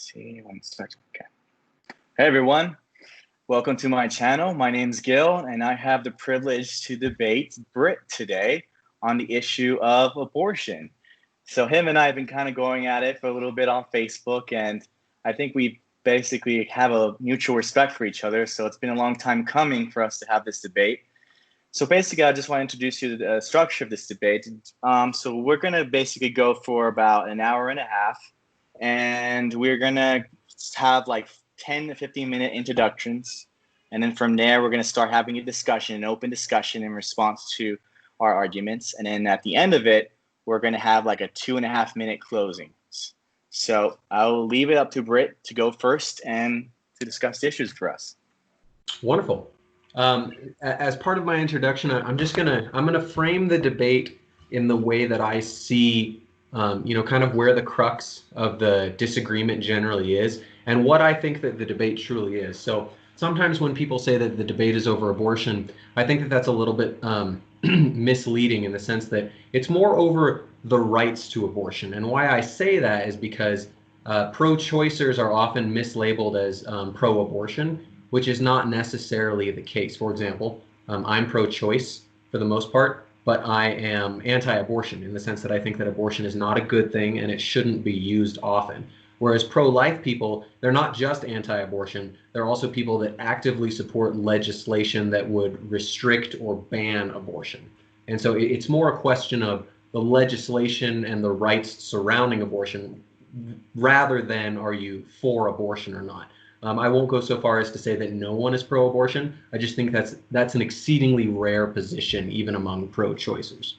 see, 1 second. Okay. Hey everyone, welcome to my channel. My name's Gil, and I have the privilege to debate Britt today on the issue of abortion. So him and I have been kind of going at it for a little bit on Facebook, and I think we basically have a mutual respect for each other. So it's been a long time coming for us to have this debate. So basically, I just want to introduce you to the structure of this debate. So we're going to basically go for about an hour and a half, and we're going to have like 10 to 15-minute introductions. And then from there, we're going to start having a discussion, an open discussion in response to our arguments. And then at the end of it, we're going to have like a 2.5-minute closing. So I'll leave it up to Britt to go first and to discuss the issues for us. Wonderful. As part of my introduction, I'm gonna frame the debate in the way that I see, kind of where the crux of the disagreement generally is, and what I think that the debate truly is. So sometimes when people say that the debate is over abortion, I think that that's a little bit misleading in the sense that it's more over the rights to abortion. And why I say that is because pro-choicers are often mislabeled as pro-abortion, which is not necessarily the case. For example, I'm pro-choice for the most part, but I am anti-abortion in the sense that I think that abortion is not a good thing and it shouldn't be used often. Whereas pro-life people, they're not just anti-abortion, they're also people that actively support legislation that would restrict or ban abortion. And so it's more a question of the legislation and the rights surrounding abortion rather than are you for abortion or not. I won't go so far as to say that no one is pro-abortion. I just think that's an exceedingly rare position, even among pro-choicers.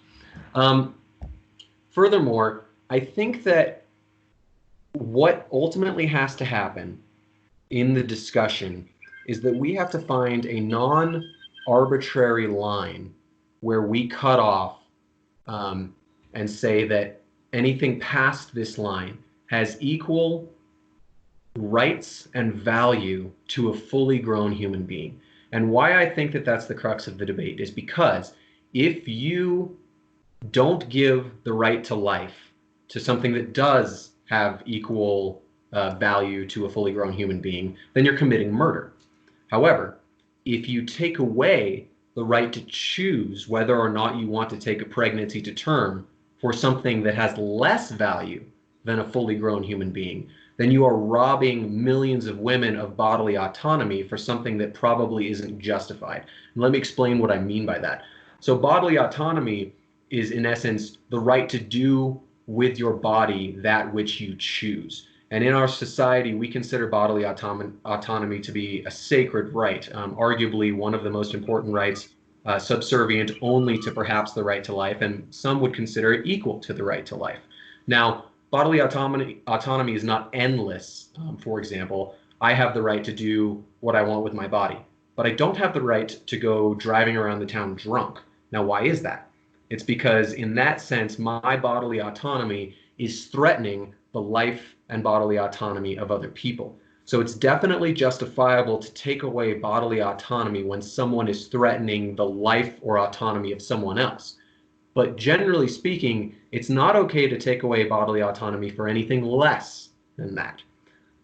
Furthermore, I think that what ultimately has to happen in the discussion is that we have to find a non-arbitrary line where we cut off and say that anything past this line has equal rights and value to a fully grown human being. And why I think that that's the crux of the debate is because if you don't give the right to life to something that does have equal value to a fully grown human being, then you're committing murder. However, if you take away the right to choose whether or not you want to take a pregnancy to term for something that has less value than a fully grown human being, then you are robbing millions of women of bodily autonomy for something that probably isn't justified. And let me explain what I mean by that. So bodily autonomy is, in essence, the right to do with your body that which you choose. And in our society, we consider bodily autonomy to be a sacred right, arguably one of the most important rights, subservient only to perhaps the right to life, and some would consider it equal to the right to life. Now, bodily autonomy is not endless. For example, I have the right to do what I want with my body, but I don't have the right to go driving around the town drunk. Now, why is that? It's because in that sense, my bodily autonomy is threatening the life and bodily autonomy of other people. So it's definitely justifiable to take away bodily autonomy when someone is threatening the life or autonomy of someone else. But generally speaking, it's not okay to take away bodily autonomy for anything less than that,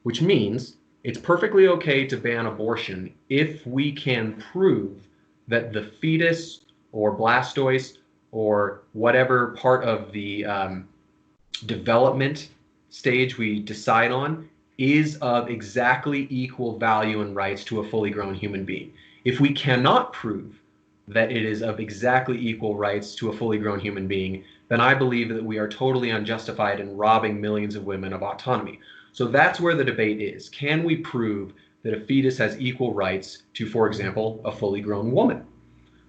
which means it's perfectly okay to ban abortion if we can prove that the fetus or blastoise or whatever part of the development stage we decide on is of exactly equal value and rights to a fully grown human being. If we cannot prove that it is of exactly equal rights to a fully grown human being, then I believe that we are totally unjustified in robbing millions of women of autonomy. So that's where the debate is. Can we prove that a fetus has equal rights to, for example, a fully grown woman?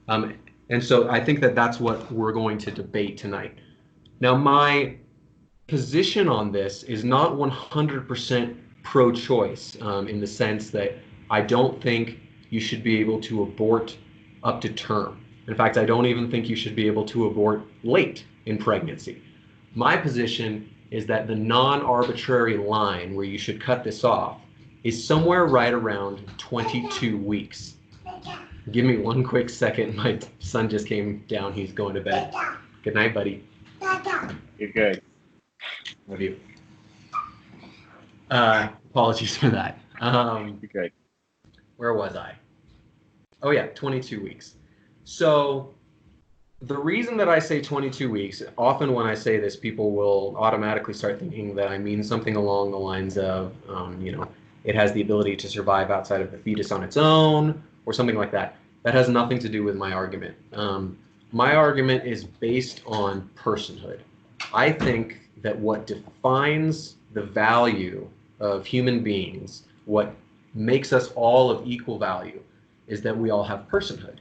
And so I think that that's what we're going to debate tonight. Now, my position on this is not 100% pro-choice in the sense that I don't think you should be able to abort up to term. In fact, I don't even think you should be able to abort late in pregnancy. My position is that the non-arbitrary line where you should cut this off is somewhere right around 22 weeks. Give me one quick second. My son just came down. He's going to bed. Good night, buddy. You're good. Love you. Apologies for that. Okay. Where was I? Oh yeah, 22 weeks. So the reason that I say 22 weeks, often when I say this, people will automatically start thinking that I mean something along the lines of, it has the ability to survive outside of the fetus on its own, or something like that. That has nothing to do with my argument. My argument is based on personhood. I think that what defines the value of human beings, what makes us all of equal value, is that we all have personhood.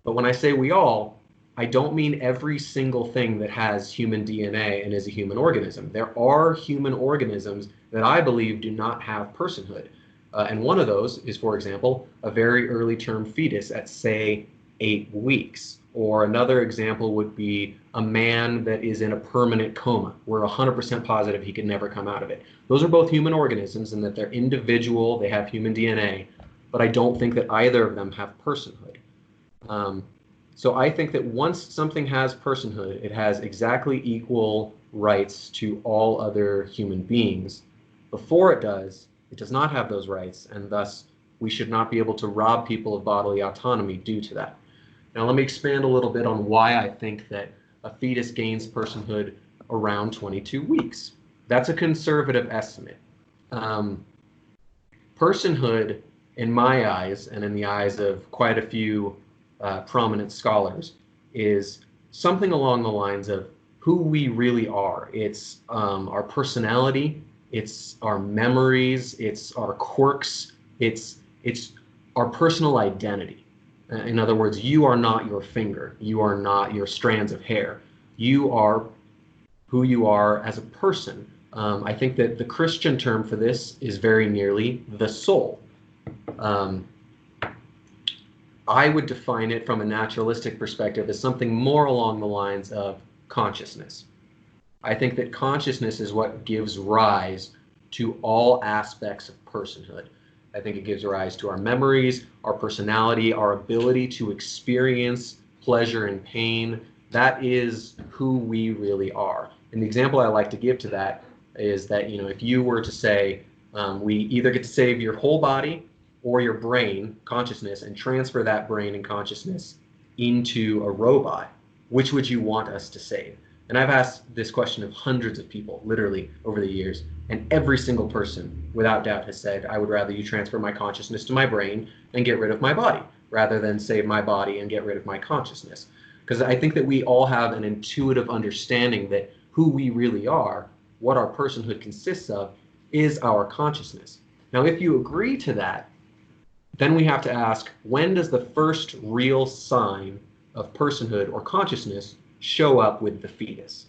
But when I say we all, I don't mean every single thing that has human DNA and is a human organism. There are human organisms that I believe do not have personhood. And one of those is, for example, a very early term fetus at, say, 8 weeks. Or another example would be a man that is in a permanent coma. We're 100% positive he could never come out of it. Those are both human organisms in that they're individual, they have human DNA, but I don't think that either of them have personhood. So I think that once something has personhood, it has exactly equal rights to all other human beings. Before it does not have those rights, and thus we should not be able to rob people of bodily autonomy due to that. Now let me expand a little bit on why I think that a fetus gains personhood around 22 weeks. That's a conservative estimate. Personhood, in my eyes, and in the eyes of quite a few prominent scholars, is something along the lines of who we really are. It's our personality, it's our memories, it's our quirks, it's our personal identity. In other words, you are not your finger, you are not your strands of hair. You are who you are as a person. I think that the Christian term for this is very nearly the soul. I would define it from a naturalistic perspective as something more along the lines of consciousness. I think that consciousness is what gives rise to all aspects of personhood. I think it gives rise to our memories, our personality, our ability to experience pleasure and pain. That is who we really are. And the example I like to give to that is that, if you were to say, we either get to save your whole body or your brain, consciousness, and transfer that brain and consciousness into a robot, which would you want us to save? And I've asked this question of hundreds of people, literally, over the years, and every single person, without doubt, has said, I would rather you transfer my consciousness to my brain and get rid of my body, rather than save my body and get rid of my consciousness. Because I think that we all have an intuitive understanding that who we really are, what our personhood consists of, is our consciousness. Now, if you agree to that, then we have to ask, when does the first real sign of personhood or consciousness show up with the fetus?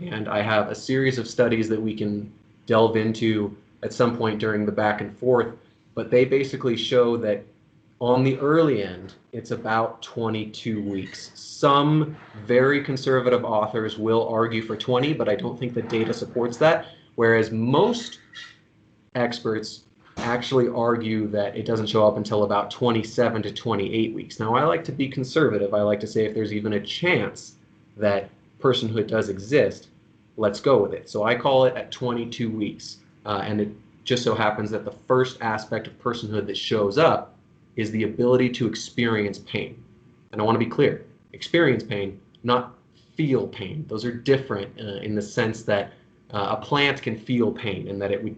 And I have a series of studies that we can delve into at some point during the back and forth, but they basically show that on the early end, it's about 22 weeks. Some very conservative authors will argue for 20, but I don't think the data supports that, whereas most experts actually argue that it doesn't show up until about 27 to 28 weeks. Now, I like to be conservative. I like to say if there's even a chance that personhood does exist, let's go with it. So I call it at 22 weeks. And it just so happens that the first aspect of personhood that shows up is the ability to experience pain. And I want to be clear, experience pain, not feel pain. Those are different in the sense that a plant can feel pain and that it would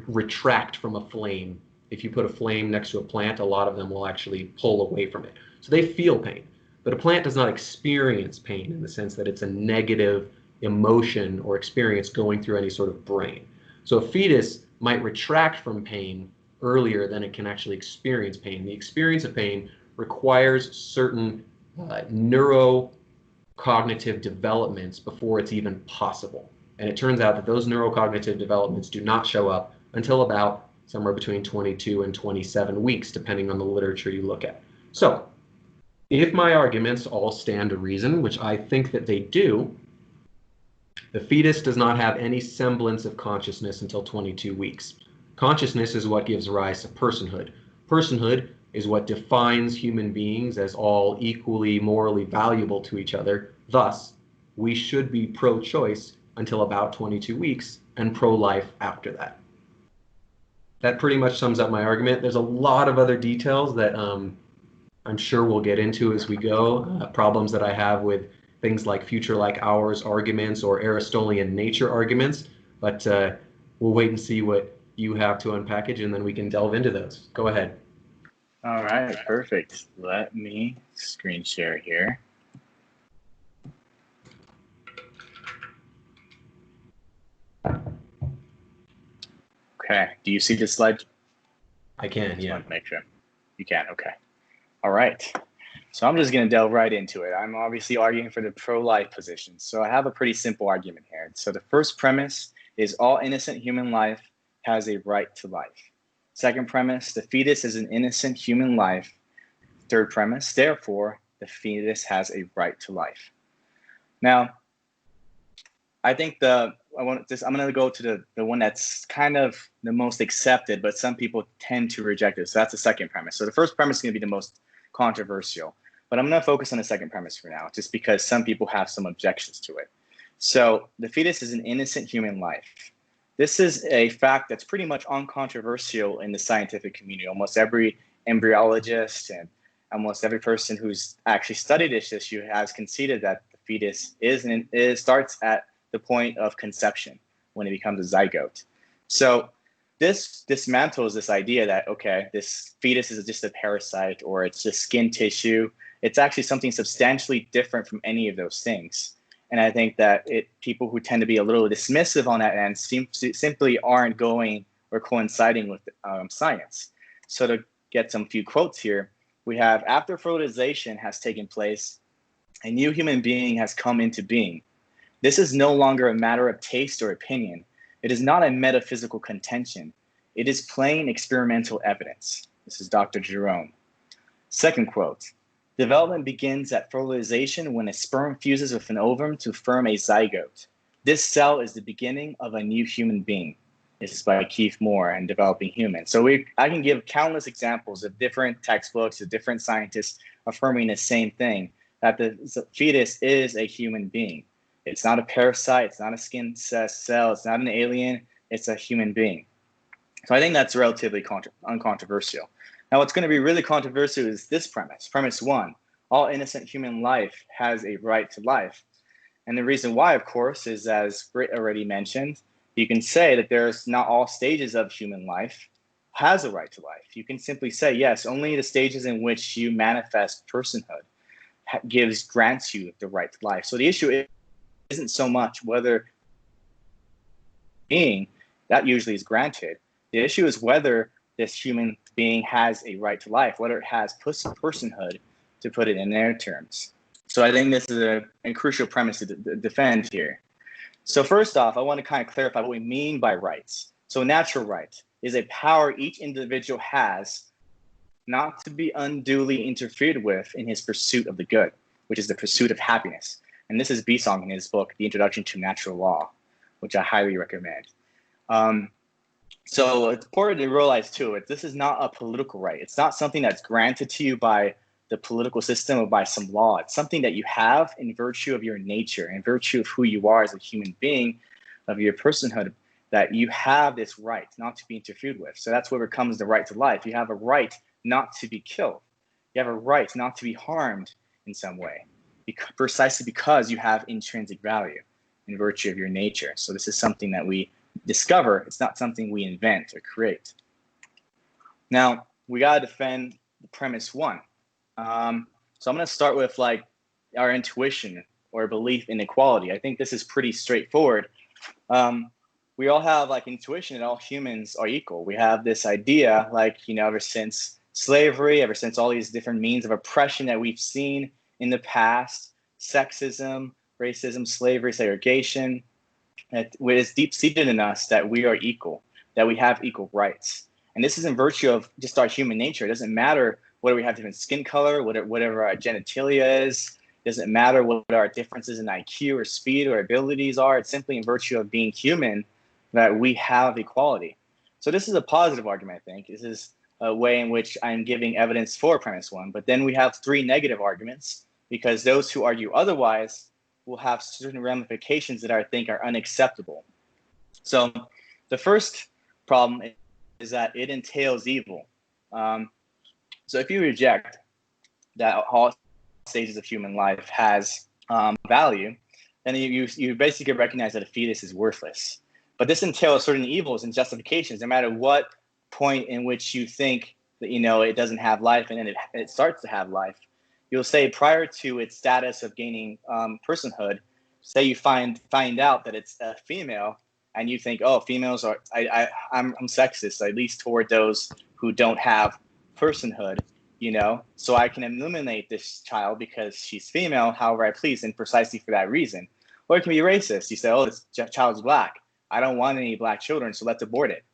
retract from a flame. If you put a flame next to a plant, a lot of them will actually pull away from it. So they feel pain. But a plant does not experience pain in the sense that it's a negative emotion or experience going through any sort of brain. So a fetus might retract from pain earlier than it can actually experience pain. The experience of pain requires certain neurocognitive developments before it's even possible. And it turns out that those neurocognitive developments do not show up until about somewhere between 22 and 27 weeks, depending on the literature you look at. So, if my arguments all stand to reason, which I think that they do, the fetus does not have any semblance of consciousness until 22 weeks. Consciousness is what gives rise to personhood. Personhood is what defines human beings as all equally morally valuable to each other. Thus, we should be pro-choice until about 22 weeks and pro-life after that. That pretty much sums up my argument. There's a lot of other details that I'm sure we'll get into as we go. Problems that I have with things like future-like hours arguments or Aristotelian nature arguments, but we'll wait and see what you have to unpackage, and then we can delve into those. Go ahead. All right, perfect. Let me screen share here. Okay, do you see the slide? I can, Just yeah. want to make sure. You can, okay. All right. So I'm just going to delve right into it. I'm obviously arguing for the pro-life position. So I have a pretty simple argument here. So the first premise is all innocent human life has a right to life. Second premise, the fetus is an innocent human life. Third premise, therefore, the fetus has a right to life. Now, I think I'm going to go to the one that's kind of the most accepted, but some people tend to reject it. So that's the second premise. So the first premise is going to be the most controversial, but I'm going to focus on the second premise for now, just because some people have some objections to it. So the fetus is an innocent human life. This is a fact that's pretty much uncontroversial in the scientific community. Almost every embryologist and almost every person who's actually studied this issue has conceded that the fetus starts at the point of conception when it becomes a zygote. So this dismantles this idea that, okay, this fetus is just a parasite or it's just skin tissue. It's actually something substantially different from any of those things. And I think that people who tend to be a little dismissive on that end simply aren't going or coinciding with science. So to get some few quotes here, we have, after fertilization has taken place, a new human being has come into being. This is no longer a matter of taste or opinion. It is not a metaphysical contention. It is plain experimental evidence. This is Dr. Jerome. Second quote, development begins at fertilization when a sperm fuses with an ovum to form a zygote. This cell is the beginning of a new human being. This is by Keith Moore and Developing Humans. So I can give countless examples of different textbooks, of different scientists affirming the same thing, that the fetus is a human being. It's not a parasite. It's not a skin cell. It's not an alien. It's a human being. So I think that's relatively uncontroversial. Now, what's going to be really controversial is this premise. Premise one, all innocent human life has a right to life. And the reason why, of course, is, as Britt already mentioned, you can say that there's not all stages of human life has a right to life. You can simply say, yes, only the stages in which you manifest personhood grants you the right to life. So the issue isn't so much whether being that usually is granted. The issue is whether this human being has a right to life, whether it has personhood, to put it in their terms. So I think this is a crucial premise to defend here. So first off, I want to kind of clarify what we mean by rights. So natural right is a power each individual has not to be unduly interfered with in his pursuit of the good, which is the pursuit of happiness. And this is Bisong in his book, The Introduction to Natural Law, which I highly recommend. So it's important to realize, too, this is not a political right. It's not something that's granted to you by the political system or by some law. It's something that you have in virtue of your nature, in virtue of who you are as a human being, of your personhood, that you have this right not to be interfered with. So that's where it comes the right to life. You have a right not to be killed. You have a right not to be harmed in some way, precisely because you have intrinsic value in virtue of your nature. So this is something that we discover. It's not something we invent or create. Now, we got to defend the premise one. So I'm going to start with like our intuition or belief in equality. I think this is pretty straightforward. We all have like intuition that all humans are equal. We have this idea, like, ever since slavery, ever since all these different means of oppression that we've seen in the past, sexism, racism, slavery, segregation, it is deep-seated in us that we are equal, that we have equal rights. And this is in virtue of just our human nature. It doesn't matter whether we have different skin color, whatever our genitalia is. It doesn't matter what our differences in IQ or speed or abilities are. It's simply in virtue of being human that we have equality. So this is a positive argument, I think. This is a way in which I'm giving evidence for premise one. But then we have three negative arguments, because those who argue otherwise will have certain ramifications that I think are unacceptable. So the first problem is that it entails evil. Um, so if you reject that all stages of human life has value, then you basically recognize that a fetus is worthless. But this entails certain evils and justifications, no matter what point in which you think that it doesn't have life, and then it starts to have life. You'll say prior to its status of gaining personhood, say you find out that it's a female, and you think, oh, females are I'm sexist, at least toward those who don't have personhood. So I can eliminate this child because she's female, however I please, and precisely for that reason. Or it can be racist. You say, oh, this child's black. I don't want any black children, so let's abort it.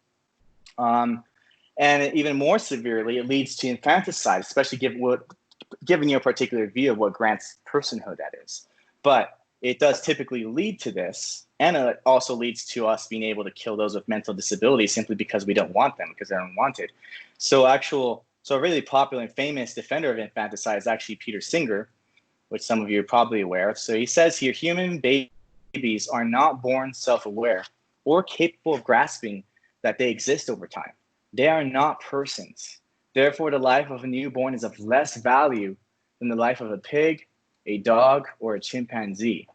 And even more severely, it leads to infanticide, especially given your particular view of what grants personhood that is. But it does typically lead to this, and it also leads to us being able to kill those with mental disabilities simply because we don't want them, because they're unwanted. So a really popular and famous defender of infanticide is actually Peter Singer, which some of you are probably aware of. So he says here, human babies are not born self-aware or capable of grasping that they exist over time. They are not persons. Therefore, the life of a newborn is of less value than the life of a pig, a dog, or a chimpanzee.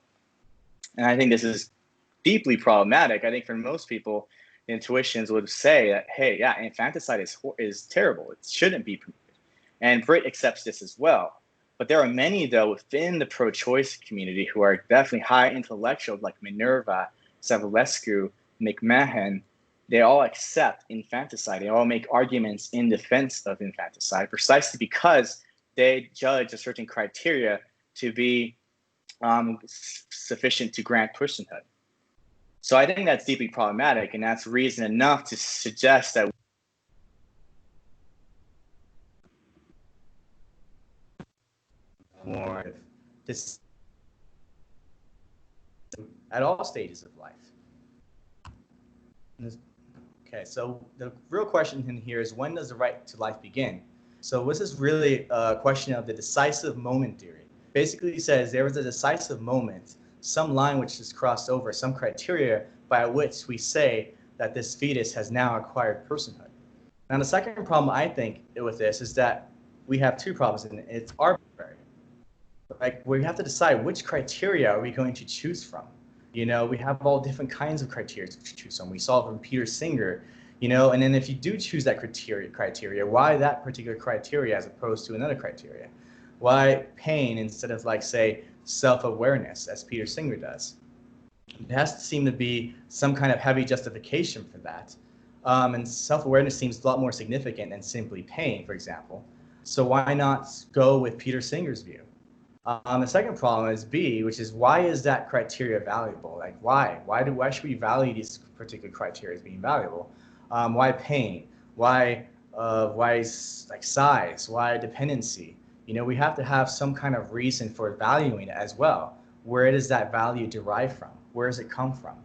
And I think this is deeply problematic. I think for most people, intuitions would say that, hey, yeah, infanticide is terrible. It shouldn't be permitted. And Britt accepts this as well. But there are many, though, within the pro-choice community who are definitely high intellectual, like Minerva, Savulescu, McMahon. They all accept infanticide. They all make arguments in defense of infanticide precisely because they judge a certain criteria to be sufficient to grant personhood. So I think that's deeply problematic, and that's reason enough to suggest that more this at all stages of life. Okay, so the real question in here is, when does the right to life begin? So this is really a question of the decisive moment theory. Basically, it says there was a decisive moment, some line which is crossed over, some criteria by which we say that this fetus has now acquired personhood. Now, the second problem I think with this is that we have two problems, and it's arbitrary. Like, we have to decide which criteria are we going to choose from. We have all different kinds of criteria to choose from. We saw from Peter Singer, and then if you do choose that criteria, why that particular criteria as opposed to another criteria? Why pain instead of, like, say, self-awareness, as Peter Singer does? There has to seem to be some kind of heavy justification for that. And self-awareness seems a lot more significant than simply pain, for example. So why not go with Peter Singer's view? The second problem is B, which is, why is that criteria valuable? Like, why? Why should we value these particular criteria as being valuable? Why pain? Why like size? Why dependency? We have to have some kind of reason for valuing it as well. Where does that value derive from? Where does it come from?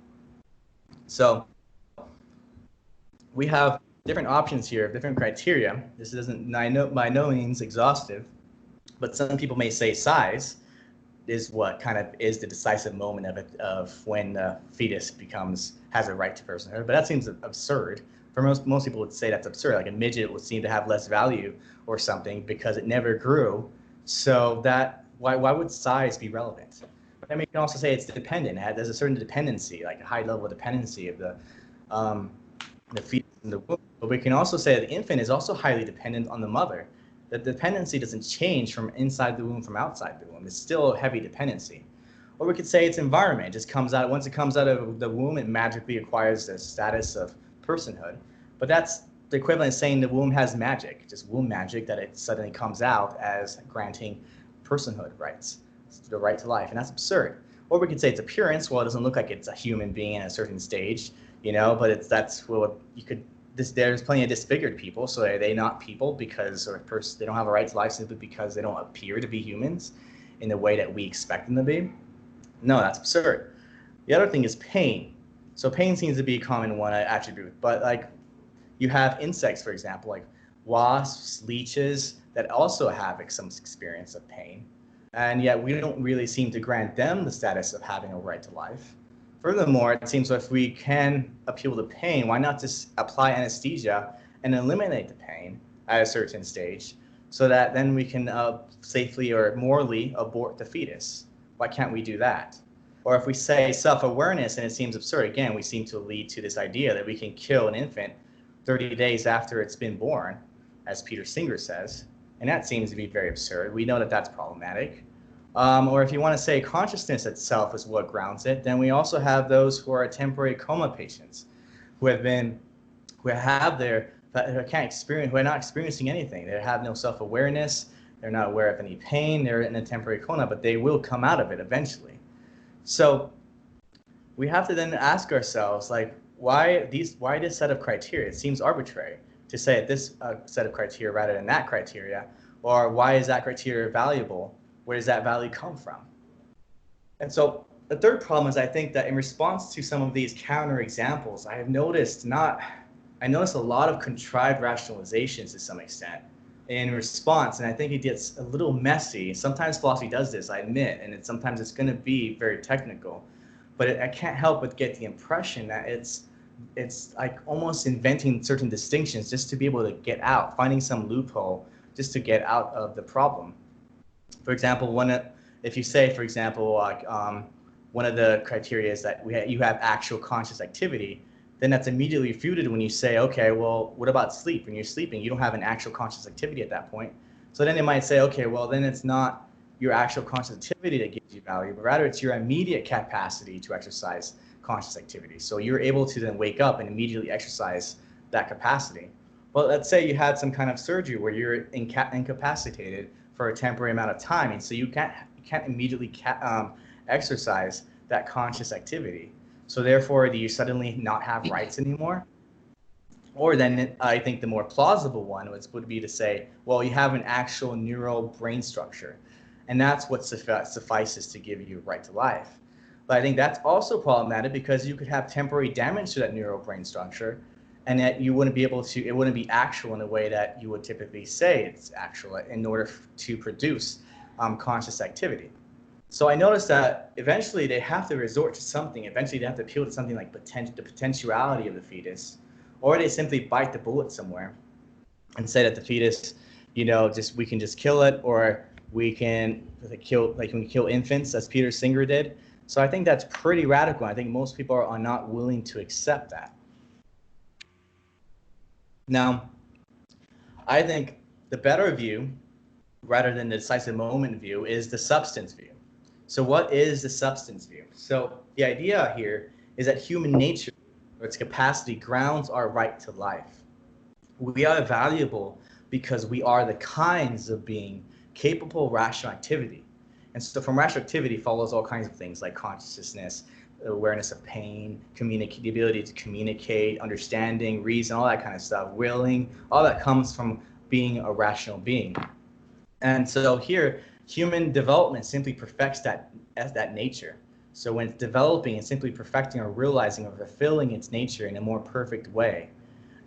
So we have different options here, different criteria. This isn't by no means exhaustive, but some people may say size is what kind of is the decisive moment of when the fetus has a right to personhood. But that seems absurd. For most people would say that's absurd. Like, a midget would seem to have less value or something because it never grew. So why would size be relevant? I mean, you can also say it's dependent. There's a certain dependency, like a high level of dependency of the fetus in the womb. But we can also say that the infant is also highly dependent on the mother. The dependency doesn't change from inside the womb from outside the womb. It's still a heavy dependency. Or we could say it's environment. It just comes out, once it comes out of the womb, it magically acquires the status of personhood. But that's the equivalent of saying the womb has magic, just womb magic, that it suddenly comes out as granting personhood rights, the right to life. And that's absurd. Or we could say it's appearance. Well, it doesn't look like it's a human being in a certain stage, but there's plenty of disfigured people. So are they not people because they don't have a right to life simply because they don't appear to be humans in the way that we expect them to be? No, that's absurd. The other thing is pain. So pain seems to be a common one attribute, but like, you have insects, for example, like wasps, leeches, that also have some experience of pain. And yet we don't really seem to grant them the status of having a right to life. Furthermore, it seems if we can appeal to pain, why not just apply anesthesia and eliminate the pain at a certain stage so that then we can safely or morally abort the fetus? Why can't we do that? Or if we say self-awareness, and it seems absurd, again, we seem to lead to this idea that we can kill an infant 30 days after it's been born, as Peter Singer says, and that seems to be very absurd. We know that that's problematic. Or if you want to say consciousness itself is what grounds it, then we also have those who are temporary coma patients, who have been, who have their, who can't experience, who are not experiencing anything. They have no self-awareness. They're not aware of any pain. They're in a temporary coma, but they will come out of it eventually. So we have to then ask ourselves, like, why this set of criteria? It seems arbitrary to say this set of criteria rather than that criteria, or why is that criteria valuable? Where does that value come from? And so the third problem is I think that in response to some of these counter examples, I noticed a lot of contrived rationalizations to some extent in response, and I think it gets a little messy. Sometimes philosophy does this, I admit, and sometimes it's going to be very technical, but I can't help but get the impression that it's like almost inventing certain distinctions just to be able to get out, finding some loophole just to get out of the problem. For example, if you say, for example, like one of the criteria is that you have actual conscious activity, then that's immediately refuted when you say, okay, well, what about sleep? When you're sleeping, you don't have an actual conscious activity at that point. So then they might say, okay, well, then it's not your actual conscious activity that gives you value, but rather it's your immediate capacity to exercise conscious activity. So you're able to then wake up and immediately exercise that capacity. Well, let's say you had some kind of surgery where you're incapacitated for a temporary amount of time, and so you can't immediately exercise that conscious activity. So therefore, do you suddenly not have rights anymore? Or then I think the more plausible one would be to say, well, you have an actual neural brain structure, and that's what suffices to give you a right to life. But I think that's also problematic because you could have temporary damage to that neural brain structure, and that you wouldn't be able to, it wouldn't be actual in a way that you would typically say it's actual in order to produce conscious activity. So I noticed that eventually they have to resort to something. Eventually they have to appeal to something like the potentiality of the fetus, or they simply bite the bullet somewhere and say that the fetus, we can just kill it, or we can kill infants, as Peter Singer did. So I think that's pretty radical. I think most people are not willing to accept that. Now, I think the better view, rather than the decisive moment view, is the substance view. So what is the substance view? So the idea here is that human nature, or its capacity, grounds our right to life. We are valuable because we are the kinds of being capable of rational activity. And so from rational activity follows all kinds of things like consciousness, awareness of pain, the ability to communicate, understanding, reason, all that kind of stuff, willing, all that comes from being a rational being. And so here, human development simply perfects that nature. So when it's developing, it's simply perfecting or realizing or fulfilling its nature in a more perfect way.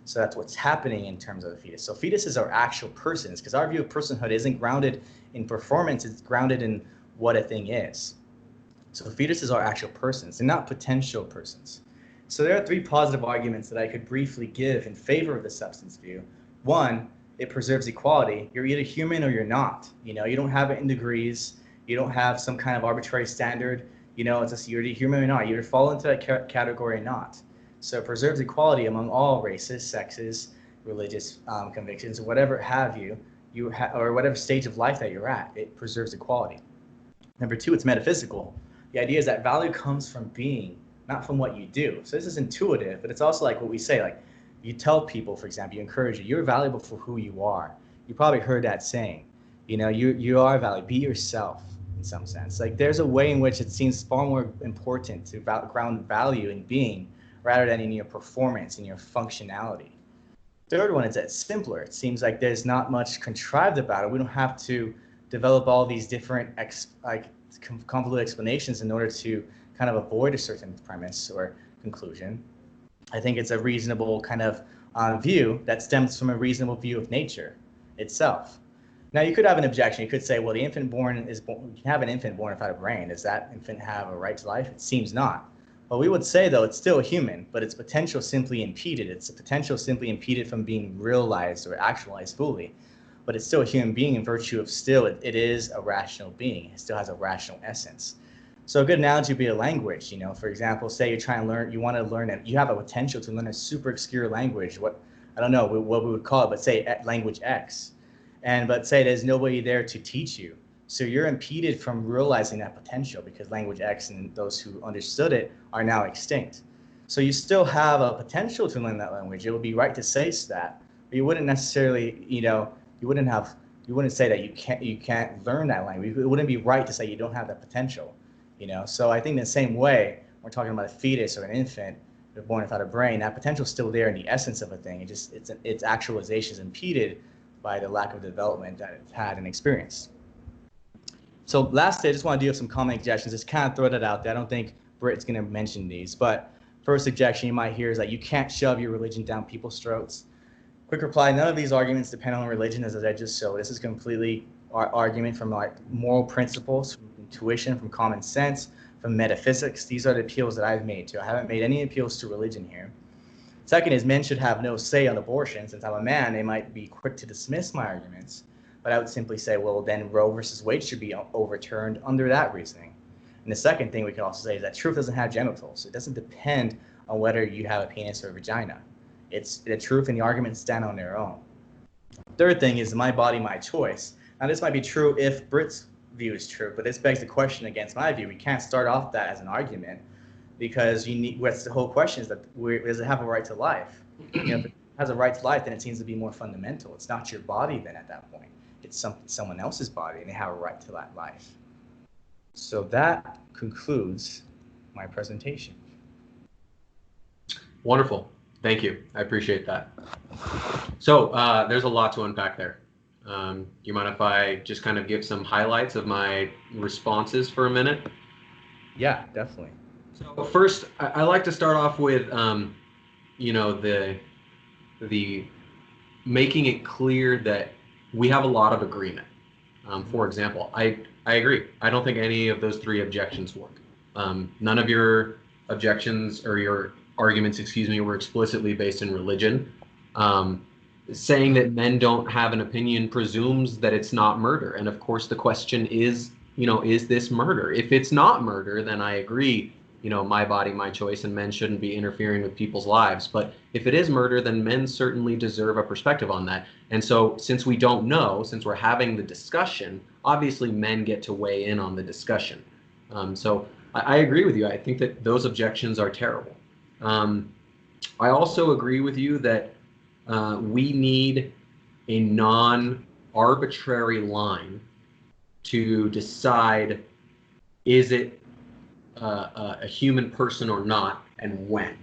So that's what's happening in terms of the fetus. So fetuses are actual persons, because our view of personhood isn't grounded in performance, it's grounded in what a thing is. So fetuses are actual persons, they're not potential persons. So there are three positive arguments that I could briefly give in favor of the substance view. One, it preserves equality. You're either human or you're not. You don't have it in degrees. You don't have some kind of arbitrary standard. It's just you're either human or not. You either fall into that category or not. So it preserves equality among all races, sexes, religious convictions, whatever have you, or whatever stage of life that you're at. It preserves equality. Number two, it's metaphysical. The idea is that value comes from being, not from what you do. So this is intuitive, but it's also like what we say, like you tell people, for example, you encourage you're valuable for who you are. You probably heard that saying, you are valuable, be yourself in some sense. Like there's a way in which it seems far more important to ground value in being rather than in your performance, in your functionality. Third one is that it's simpler. It seems like there's not much contrived about it. We don't have to develop all these different convoluted explanations in order to kind of avoid a certain premise or conclusion. I think it's a reasonable kind of view that stems from a reasonable view of nature itself. Now, you could have an objection. You could say, well, you can have an infant born without a brain. Does that infant have a right to life? It seems not. Well, we would say, though, it's still human, but its potential simply impeded. Its potential simply impeded from being realized or actualized fully. But it's still a human being in virtue of still, it is a rational being. It still has a rational essence. So a good analogy would be a language. For example, say you're trying to learn, you want to learn it, you have a potential to learn a super obscure language. I don't know what we would call it, but say language X. But say there's nobody there to teach you. So you're impeded from realizing that potential because language X and those who understood it are now extinct. So you still have a potential to learn that language. It would be right to say that, but you wouldn't necessarily, you wouldn't say that you can't learn that language. It wouldn't be right to say you don't have that potential. So I think in the same way, we're talking about a fetus or an infant born without a brain. That potential is still there in the essence of a thing. Its actualization is impeded by the lack of development that it's had and experienced. So lastly, I just want to do some common objections. Just kind of throw that out there. I don't think Britt's going to mention these, but first objection you might hear is that you can't shove your religion down people's throats. Quick reply: none of these arguments depend on religion, as I just showed. This is completely our argument from like moral principles, from intuition, from common sense, from metaphysics. These are the appeals that I've made to. I haven't made any appeals to religion here. Second is men should have no say on abortion. Since I'm a man, they might be quick to dismiss my arguments. But I would simply say, well, then Roe versus Wade should be overturned under that reasoning. And the second thing we could also say is that truth doesn't have genitals. It doesn't depend on whether you have a penis or a vagina. It's the truth and the arguments stand on their own. Third thing is my body, my choice. Now this might be true if Britt's view is true, but this begs the question against my view. We can't start off that as an argument because what's the whole question is that does it have a right to life? If it has a right to life, then it seems to be more fundamental. It's not your body then at that point. It's someone else's body, and they have a right to that life. So that concludes my presentation. Wonderful. Thank you. I appreciate that. So there's a lot to unpack there. You mind if I just kind of give some highlights of my responses for a minute? Yeah, definitely. So first, I like to start off with, the making it clear that we have a lot of agreement. For example, I agree. I don't think any of those three objections work. None of your objections or your arguments, were explicitly based in religion. Saying that men don't have an opinion presumes that it's not murder. And of course, the question is, is this murder? If it's not murder, then I agree, my body, my choice, and men shouldn't be interfering with people's lives. But if it is murder, then men certainly deserve a perspective on that. And so since we don't know, since we're having the discussion, obviously men get to weigh in on the discussion. So I agree with you. I think that those objections are terrible. I also agree with you that we need a non-arbitrary line to decide is it a human person or not, and when.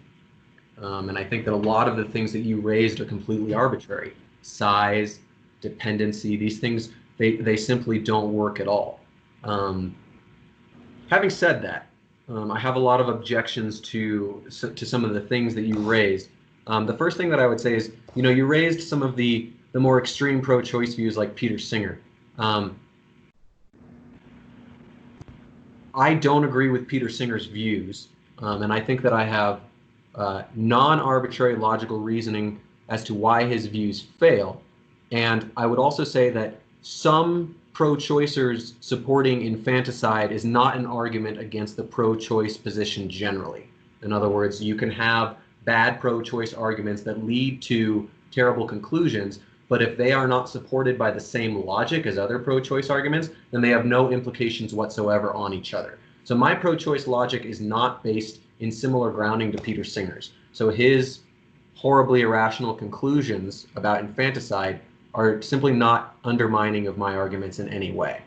And I think that a lot of the things that you raised are completely arbitrary. Size, dependency, these things, they simply don't work at all. Having said that, I have a lot of objections to some of the things that you raised. The first thing that I would say is, you raised some of the more extreme pro-choice views like Peter Singer. I don't agree with Peter Singer's views, and I think that I have non-arbitrary logical reasoning as to why his views fail. And I would also say that some pro-choicers supporting infanticide is not an argument against the pro-choice position generally. In other words, you can have bad pro-choice arguments that lead to terrible conclusions, but if they are not supported by the same logic as other pro-choice arguments, then they have no implications whatsoever on each other. So my pro-choice logic is not based in similar grounding to Peter Singer's. So his horribly irrational conclusions about infanticide are simply not undermining of my arguments in any way.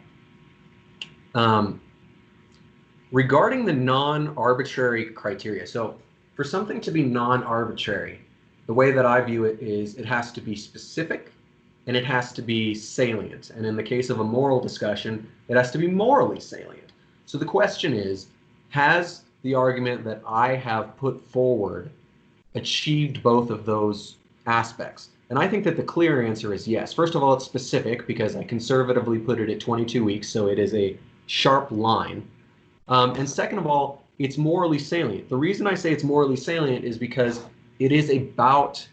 Regarding the non-arbitrary criteria, so for something to be non-arbitrary, the way that I view it is it has to be specific and it has to be salient. And in the case of a moral discussion, it has to be morally salient. So the question is, has the argument that I have put forward achieved both of those aspects? And I think that the clear answer is yes. First of all, it's specific because I conservatively put it at 22 weeks, so it is a sharp line. And second of all, it's morally salient. The reason I say it's morally salient is because it is about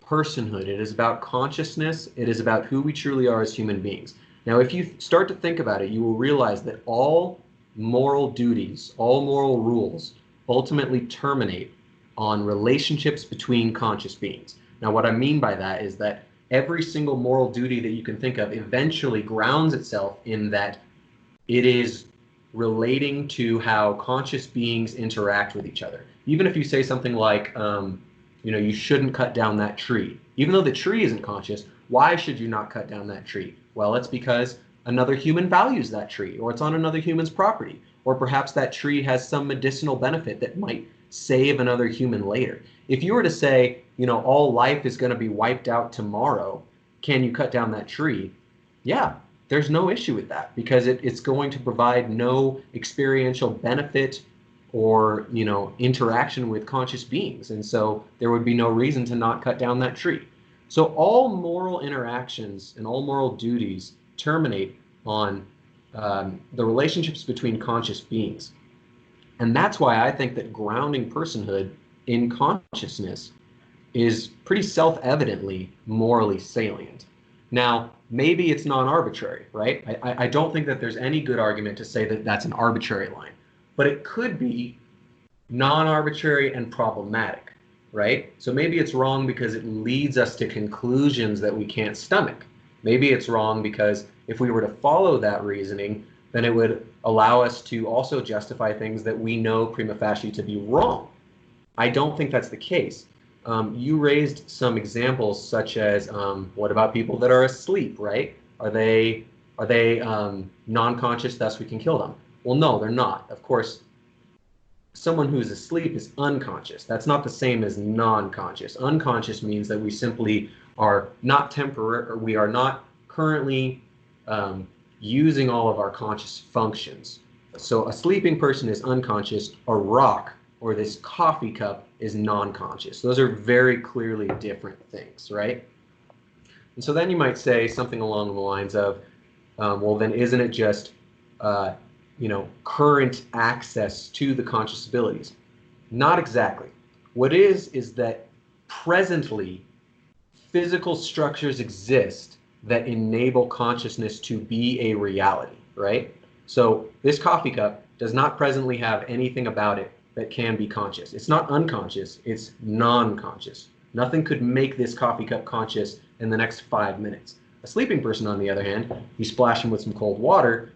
personhood. It is about consciousness. It is about who we truly are as human beings. Now, if you start to think about it, you will realize that all moral duties, all moral rules ultimately terminate on relationships between conscious beings. Now, what I mean by that is that every single moral duty that you can think of eventually grounds itself in that it is relating to how conscious beings interact with each other. Even if you say something like, you shouldn't cut down that tree. Even though the tree isn't conscious, why should you not cut down that tree? Well, it's because another human values that tree, or it's on another human's property, or perhaps that tree has some medicinal benefit that might save another human later. If you were to say, all life is going to be wiped out tomorrow, can you cut down that tree? Yeah, there's no issue with that because it's going to provide no experiential benefit or interaction with conscious beings, and so there would be no reason to not cut down that tree. So all moral interactions and all moral duties terminate on the relationships between conscious beings, and that's why I think that grounding personhood in consciousness is pretty self-evidently morally salient. Now, maybe it's non-arbitrary, right? I don't think that there's any good argument to say that that's an arbitrary line, but it could be non-arbitrary and problematic, right? So maybe it's wrong because it leads us to conclusions that we can't stomach. Maybe it's wrong because if we were to follow that reasoning, then it would allow us to also justify things that we know prima facie to be wrong. I don't think that's the case. You raised some examples such as what about people that are asleep, right? Are they non-conscious, thus we can kill them? Well, no, they're not. Of course, someone who's asleep is unconscious. That's not the same as non-conscious. Unconscious means that we simply are not temporary, we are not currently using all of our conscious functions. So a sleeping person is unconscious, a rock or this coffee cup is non-conscious. Those are very clearly different things, right? And so then you might say something along the lines of, well, then isn't it just, current access to the conscious abilities? Not exactly. What is that presently physical structures exist that enable consciousness to be a reality, right? So this coffee cup does not presently have anything about it that can be conscious. It's not unconscious, it's non-conscious. Nothing could make this coffee cup conscious in the next 5 minutes. A sleeping person, on the other hand, you splash them with some cold water,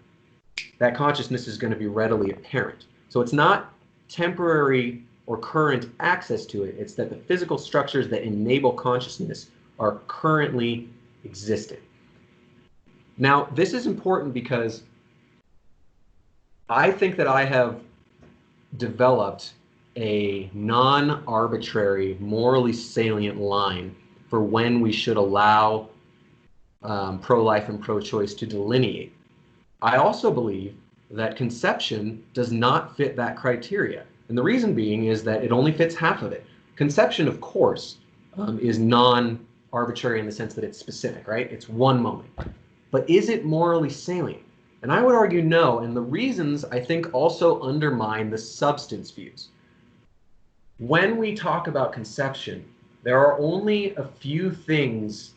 that consciousness is going to be readily apparent. So it's not temporary or current access to it, it's that the physical structures that enable consciousness are currently existing. Now, this is important because I think that I have developed a non-arbitrary, morally salient line for when we should allow pro-life and pro-choice to delineate. I also believe that conception does not fit that criteria. And the reason being is that it only fits half of it. Conception, of course, is non-arbitrary in the sense that it's specific, right? It's one moment. But is it morally salient? And I would argue no, and the reasons I think also undermine the substance views. When we talk about conception, there are only a few things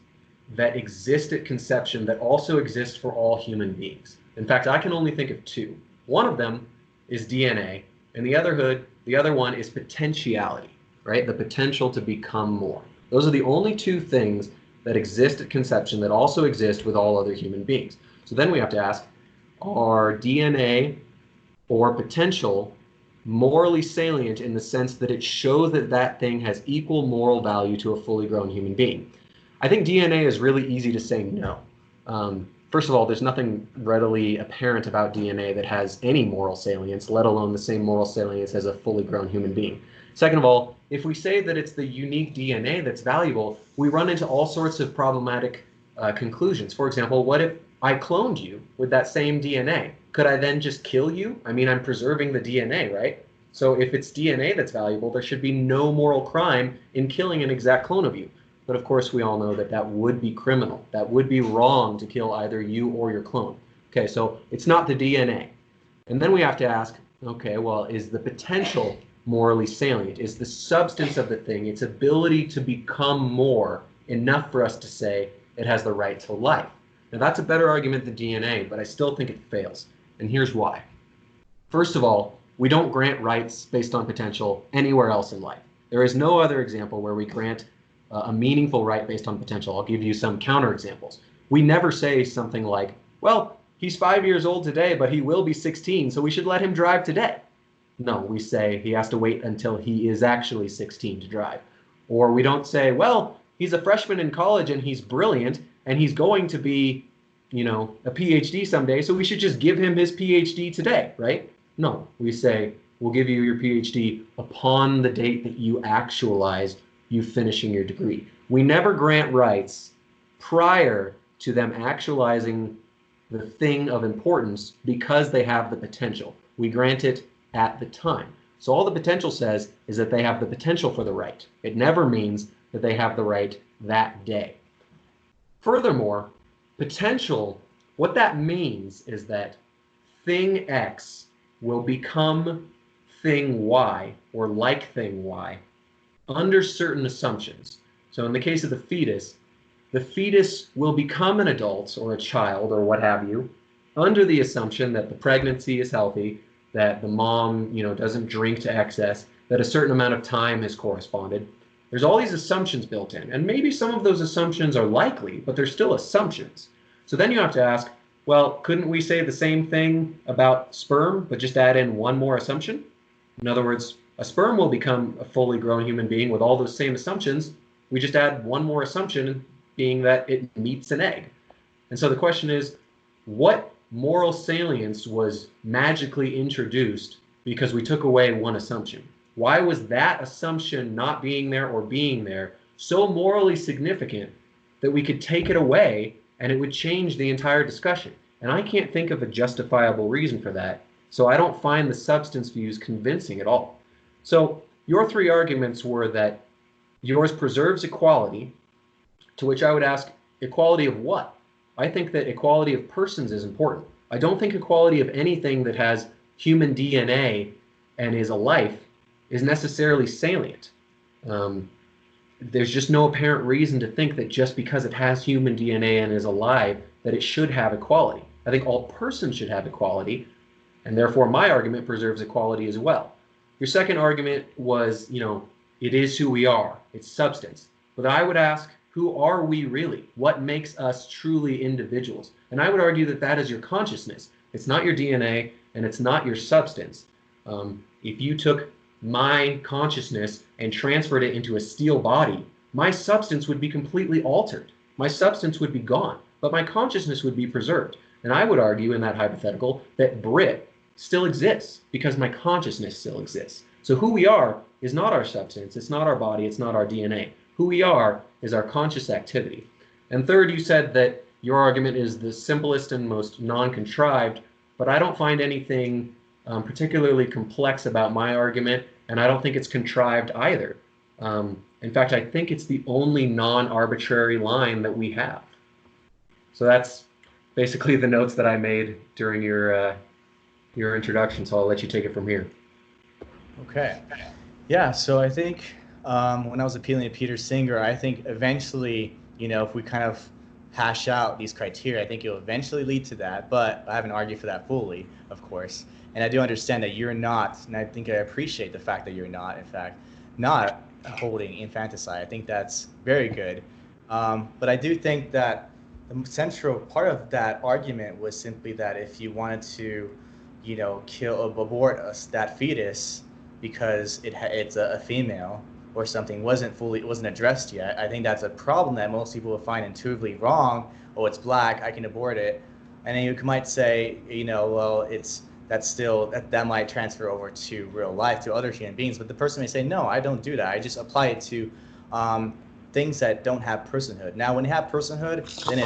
that exist at conception that also exist for all human beings. In fact, I can only think of two. One of them is DNA, and the other one is potentiality, right? The potential to become more. Those are the only two things that exist at conception that also exist with all other human beings. So then we have to ask, are DNA or potential morally salient in the sense that it shows that that thing has equal moral value to a fully grown human being? I think DNA is really easy to say no. First of all, there's nothing readily apparent about DNA that has any moral salience, let alone the same moral salience as a fully grown human being. Second of all, if we say that it's the unique DNA that's valuable, we run into all sorts of problematic conclusions. For example, what if I cloned you with that same DNA? Could I then just kill you? I mean, I'm preserving the DNA, right? So if it's DNA that's valuable, there should be no moral crime in killing an exact clone of you. But of course, we all know that that would be criminal. That would be wrong to kill either you or your clone. Okay, so it's not the DNA. And then we have to ask, Okay, well, is the potential morally salient? Is the substance of the thing, its ability to become more, enough for us to say it has the right to life? Now, that's a better argument than DNA, but I still think it fails. And here's why. First of all, we don't grant rights based on potential anywhere else in life. There is no other example where we grant a meaningful right based on potential. I'll give you some counterexamples. We never say something like, well, he's 5 years old today, but he will be 16, so we should let him drive today. No, we say he has to wait until he is actually 16 to drive. Or we don't say, well, he's a freshman in college and he's brilliant and he's going to be, a PhD someday, so we should just give him his PhD today, right? No, we say, we'll give you your PhD upon the date that you actualize you finishing your degree. We never grant rights prior to them actualizing the thing of importance because they have the potential. We grant it at the time. So all the potential says is that they have the potential for the right. It never means that they have the right that day. Furthermore, potential, what that means is that thing X will become thing Y or like thing Y under certain assumptions. So in the case of the fetus will become an adult or a child or what have you under the assumption that the pregnancy is healthy, that the mom, doesn't drink to excess, that a certain amount of time has corresponded. There's all these assumptions built in, and maybe some of those assumptions are likely, but they're still assumptions. So then you have to ask, well, couldn't we say the same thing about sperm, but just add in one more assumption? In other words, a sperm will become a fully grown human being with all those same assumptions. We just add one more assumption, being that it meets an egg. And so the question is, what moral salience was magically introduced because we took away one assumption? Why was that assumption not being there or being there so morally significant that we could take it away and it would change the entire discussion? And I can't think of a justifiable reason for that, so I don't find the substance views convincing at all. So your three arguments were that yours preserves equality, to which I would ask, equality of what? I think that equality of persons is important. I don't think equality of anything that has human DNA and is a life is necessarily salient. There's just no apparent reason to think that just because it has human DNA and is alive, that it should have equality. I think all persons should have equality, and therefore my argument preserves equality as well. Your second argument was, it is who we are, it's substance. But I would ask, who are we really? What makes us truly individuals? And I would argue that that is your consciousness. It's not your DNA and it's not your substance. If you took my consciousness and transferred it into a steel body, my substance would be completely altered. My substance would be gone, but my consciousness would be preserved. And I would argue in that hypothetical that Brit still exists because my consciousness still exists. So who we are is not our substance, it's not our body, it's not our DNA. Who we are is our conscious activity. And third, you said that your argument is the simplest and most non-contrived, but I don't find anything particularly complex about my argument, and I don't think it's contrived either. In fact, I think it's the only non-arbitrary line that we have. So that's basically the notes that I made during your introduction, so I'll let you take it from here. Okay. Yeah, so I think when I was appealing to Peter Singer, I think eventually, if we kind of hash out these criteria, I think it'll eventually lead to that, but I haven't argued for that fully, of course. And I do understand that you're not, and I think I appreciate the fact that you're not, in fact, not holding infanticide. I think that's very good. But I do think that the central part of that argument was simply that if you wanted to, abort that fetus because it's a female or something wasn't addressed yet, I think that's a problem that most people will find intuitively wrong. Oh, it's black, I can abort it. And then you might say, well, that might transfer over to real life, to other human beings. But the person may say, no, I don't do that. I just apply it to things that don't have personhood. Now, when you have personhood, then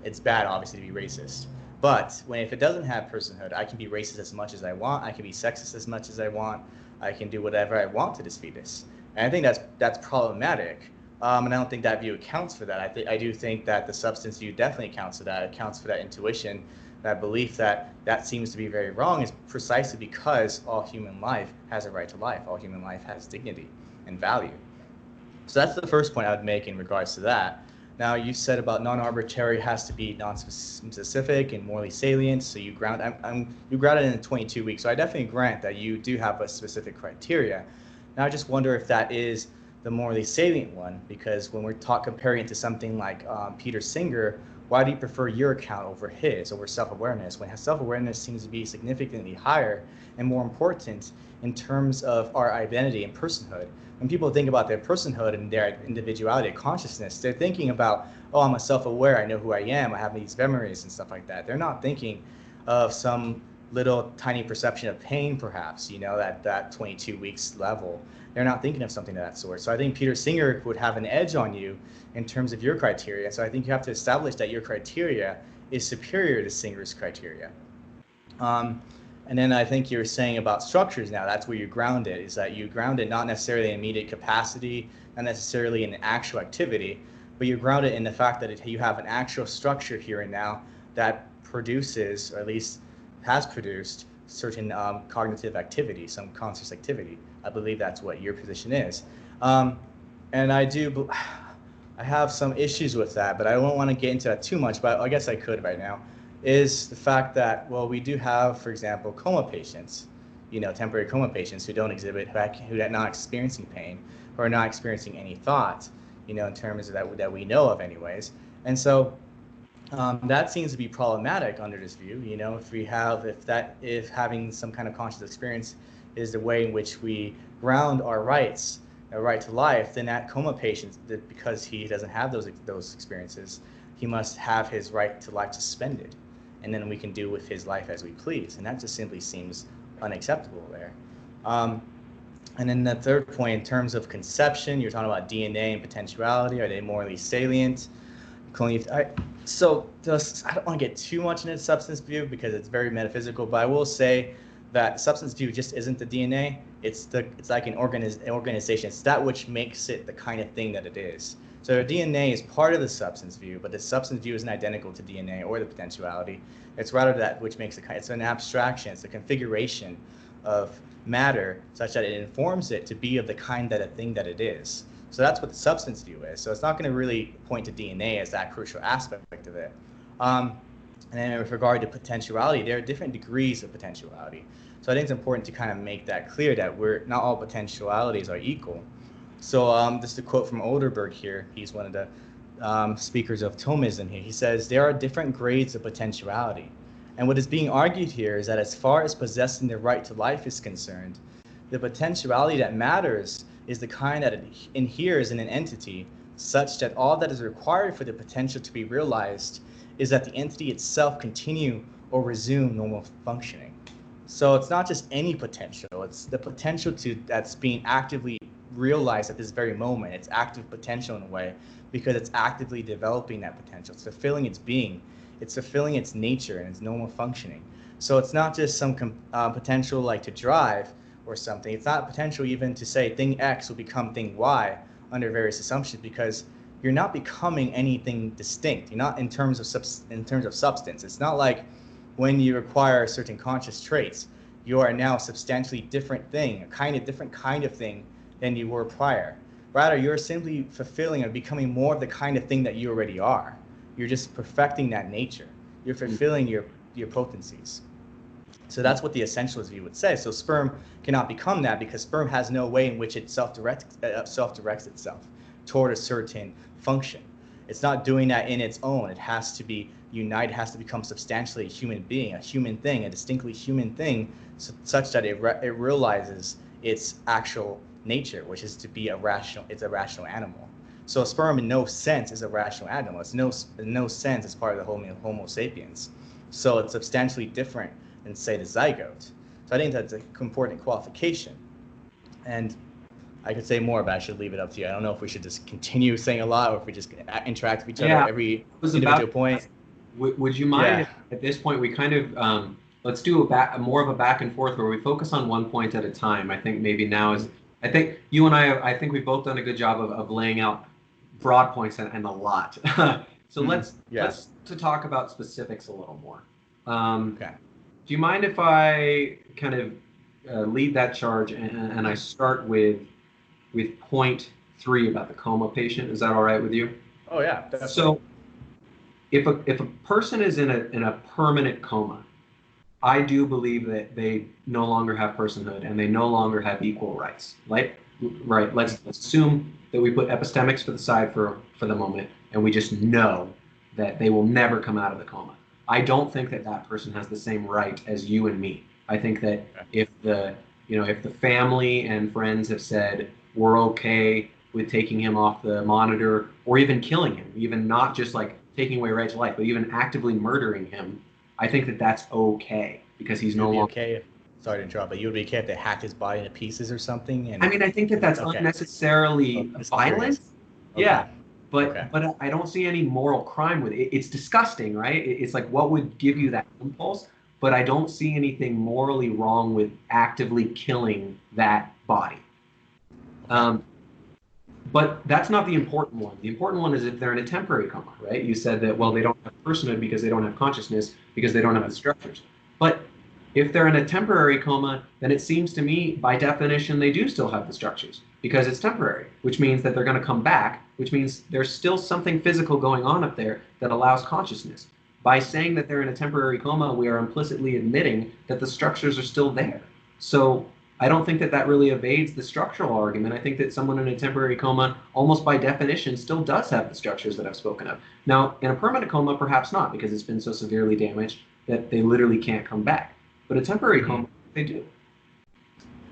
it's bad, obviously, to be racist. But if it doesn't have personhood, I can be racist as much as I want. I can be sexist as much as I want. I can do whatever I want to this fetus. And I think that's problematic. And I don't think that view accounts for that. I do think that the substance view definitely accounts for that. It accounts for that intuition that belief that seems to be very wrong is precisely because all human life has a right to life. All human life has dignity and value. So that's the first point I would make in regards to that. Now, you said about non-arbitrary has to be non-specific and morally salient. So you you grounded in 22 weeks. So I definitely grant that you do have a specific criteria. Now I just wonder if that is the morally salient one, because when we're comparing it to something like Peter Singer, why do you prefer your account over self-awareness, when self-awareness seems to be significantly higher and more important in terms of our identity and personhood? When people think about their personhood and their individuality, consciousness, they're thinking about, oh, I'm a self-aware, I know who I am, I have these memories and stuff like that. They're not thinking of some little tiny perception of pain, perhaps, that 22 weeks level. They're not thinking of something of that sort. So I think Peter Singer would have an edge on you in terms of your criteria. So I think you have to establish that your criteria is superior to Singer's criteria. And then I think you're saying about structures now, that's where you ground it, is that you ground it not necessarily in immediate capacity, not necessarily in actual activity, but you ground it in the fact that you have an actual structure here and now that produces, or at least has produced, certain cognitive activity, some conscious activity. I believe that's what your position is. And I have some issues with that, but I don't want to get into that too much, but I guess I could right now, is the fact that, well, we do have, for example, coma patients, temporary coma patients who don't exhibit, who are not experiencing pain, who are not experiencing any thought, in terms of that we know of anyways. And so that seems to be problematic under this view. If having some kind of conscious experience is the way in which we ground our rights, a right to life, then that coma patient, because he doesn't have those experiences, he must have his right to life suspended, and then we can do with his life as we please. And that just simply seems unacceptable there. And then the third point, in terms of conception, you're talking about DNA and potentiality. Are they morally salient? So I don't want to get too much into substance view because it's very metaphysical, but I will say that substance view just isn't the DNA. It's like an organization. It's that which makes it the kind of thing that it is. So DNA is part of the substance view, but the substance view isn't identical to DNA or the potentiality. It's rather that which makes it. It's an abstraction. It's a configuration of matter such that it informs it to be of the kind that a thing that it is. So that's what the substance view is. So it's not going to really point to DNA as that crucial aspect of it. And then with regard to potentiality, there are different degrees of potentiality. So I think it's important to kind of make that clear that not all potentialities are equal. So this is a quote from Olderberg here. He's one of the speakers of Thomism here. He says, there are different grades of potentiality. And what is being argued here is that as far as possessing the right to life is concerned, the potentiality that matters is the kind that inheres in an entity such that all that is required for the potential to be realized is that the entity itself continue or resume normal functioning. So it's not just any potential, it's the potential that's being actively realized at this very moment. It's active potential in a way because it's actively developing that potential. It's fulfilling its being. It's fulfilling its nature and its normal functioning. So it's not just some potential like to drive or something. It's not potential even to say thing X will become thing Y under various assumptions, because you're not becoming anything distinct. You're not in terms of substance. It's not like when you acquire certain conscious traits, you are now a substantially different thing, a different kind of thing than you were prior. Rather, you're simply fulfilling and becoming more of the kind of thing that you already are. You're just perfecting that nature. You're fulfilling your potencies. So that's what the essentialist view would say. So sperm cannot become that because sperm has no way in which it self-directs itself toward a certain function. It's not doing that in its own. It has to be united, has to become substantially a human being, a human thing, a distinctly human thing, such that it realizes its actual nature, which is to be a rational animal. So a sperm in no sense is a rational animal. It's in no sense is part of the Homo sapiens. So it's substantially different than, say, the zygote. So I think that's an important qualification. And I could say more, but I should leave it up to you. I don't know if we should just continue saying a lot or if we just interact with each other every individual point. Would you mind if at this point we kind of let's do more of a back and forth where we focus on one point at a time. I think maybe now is, I think you and I think we've both done a good job of laying out broad points and a lot. So let's to talk about specifics a little more. Okay. Do you mind if I kind of lead that charge and I start with point three about the coma patient? Is that all right with you? Oh yeah, definitely. So if a person is in a permanent coma, I do believe that they no longer have personhood and they no longer have equal rights. Like, right? Let's assume that we put epistemics to the side for the moment, and we just know that they will never come out of the coma. I don't think that that person has the same right as you and me. I think that if the family and friends have said we're okay with taking him off the monitor or even killing him, even not just like taking away right to life, but even actively murdering him, I think that that's okay because he's no You'd be longer. okay if, sorry to interrupt, but you would be okay if they hacked his body into pieces or something? And I mean, I think that that's okay. unnecessarily Just violent. curious. Yeah, Okay. but Okay. but I don't see any moral crime with it. It's disgusting, right? It's like what would give you that impulse, but I don't see anything morally wrong with actively killing that body. Okay. But that's not the important one. The important one is if they're in a temporary coma, right? You said that, well, they don't have personhood because they don't have consciousness, because they don't have the structures. But if they're in a temporary coma, then it seems to me, by definition, they do still have the structures because it's temporary, which means that they're going to come back, which means there's still something physical going on up there that allows consciousness. By saying that they're in a temporary coma, we are implicitly admitting that the structures are still there. So I don't think that that really evades the structural argument. I think that someone in a temporary coma, almost by definition, still does have the structures that I've spoken of. Now, in a permanent coma, perhaps not, because it's been so severely damaged that they literally can't come back. But a temporary coma, they do.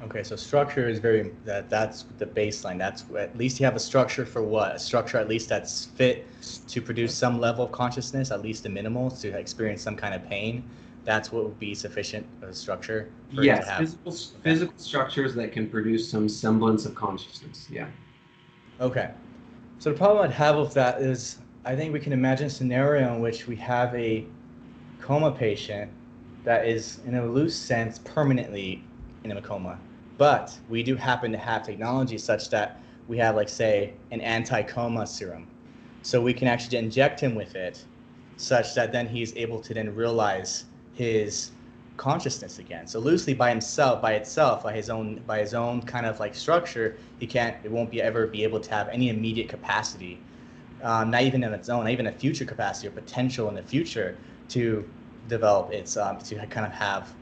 Okay, so structure is that's the baseline. That's at least you have a structure for what? A structure at least that's fit to produce some level of consciousness, at least a minimal, to experience some kind of pain. That's what would be sufficient of a structure for it to Yes, have. physical structures that can produce some semblance of consciousness. Yeah. Okay. So the problem I'd have with that is I think we can imagine a scenario in which we have a coma patient that is, in a loose sense, permanently in a coma. But we do happen to have technology such that we have, like, say, an anti-coma serum. So we can actually inject him with it such that then he's able to then realize his consciousness again. So loosely by himself, by his own kind of like structure, it won't ever be able to have any immediate capacity, not even in its own, not even a future capacity or potential in the future to develop its, to kind of have,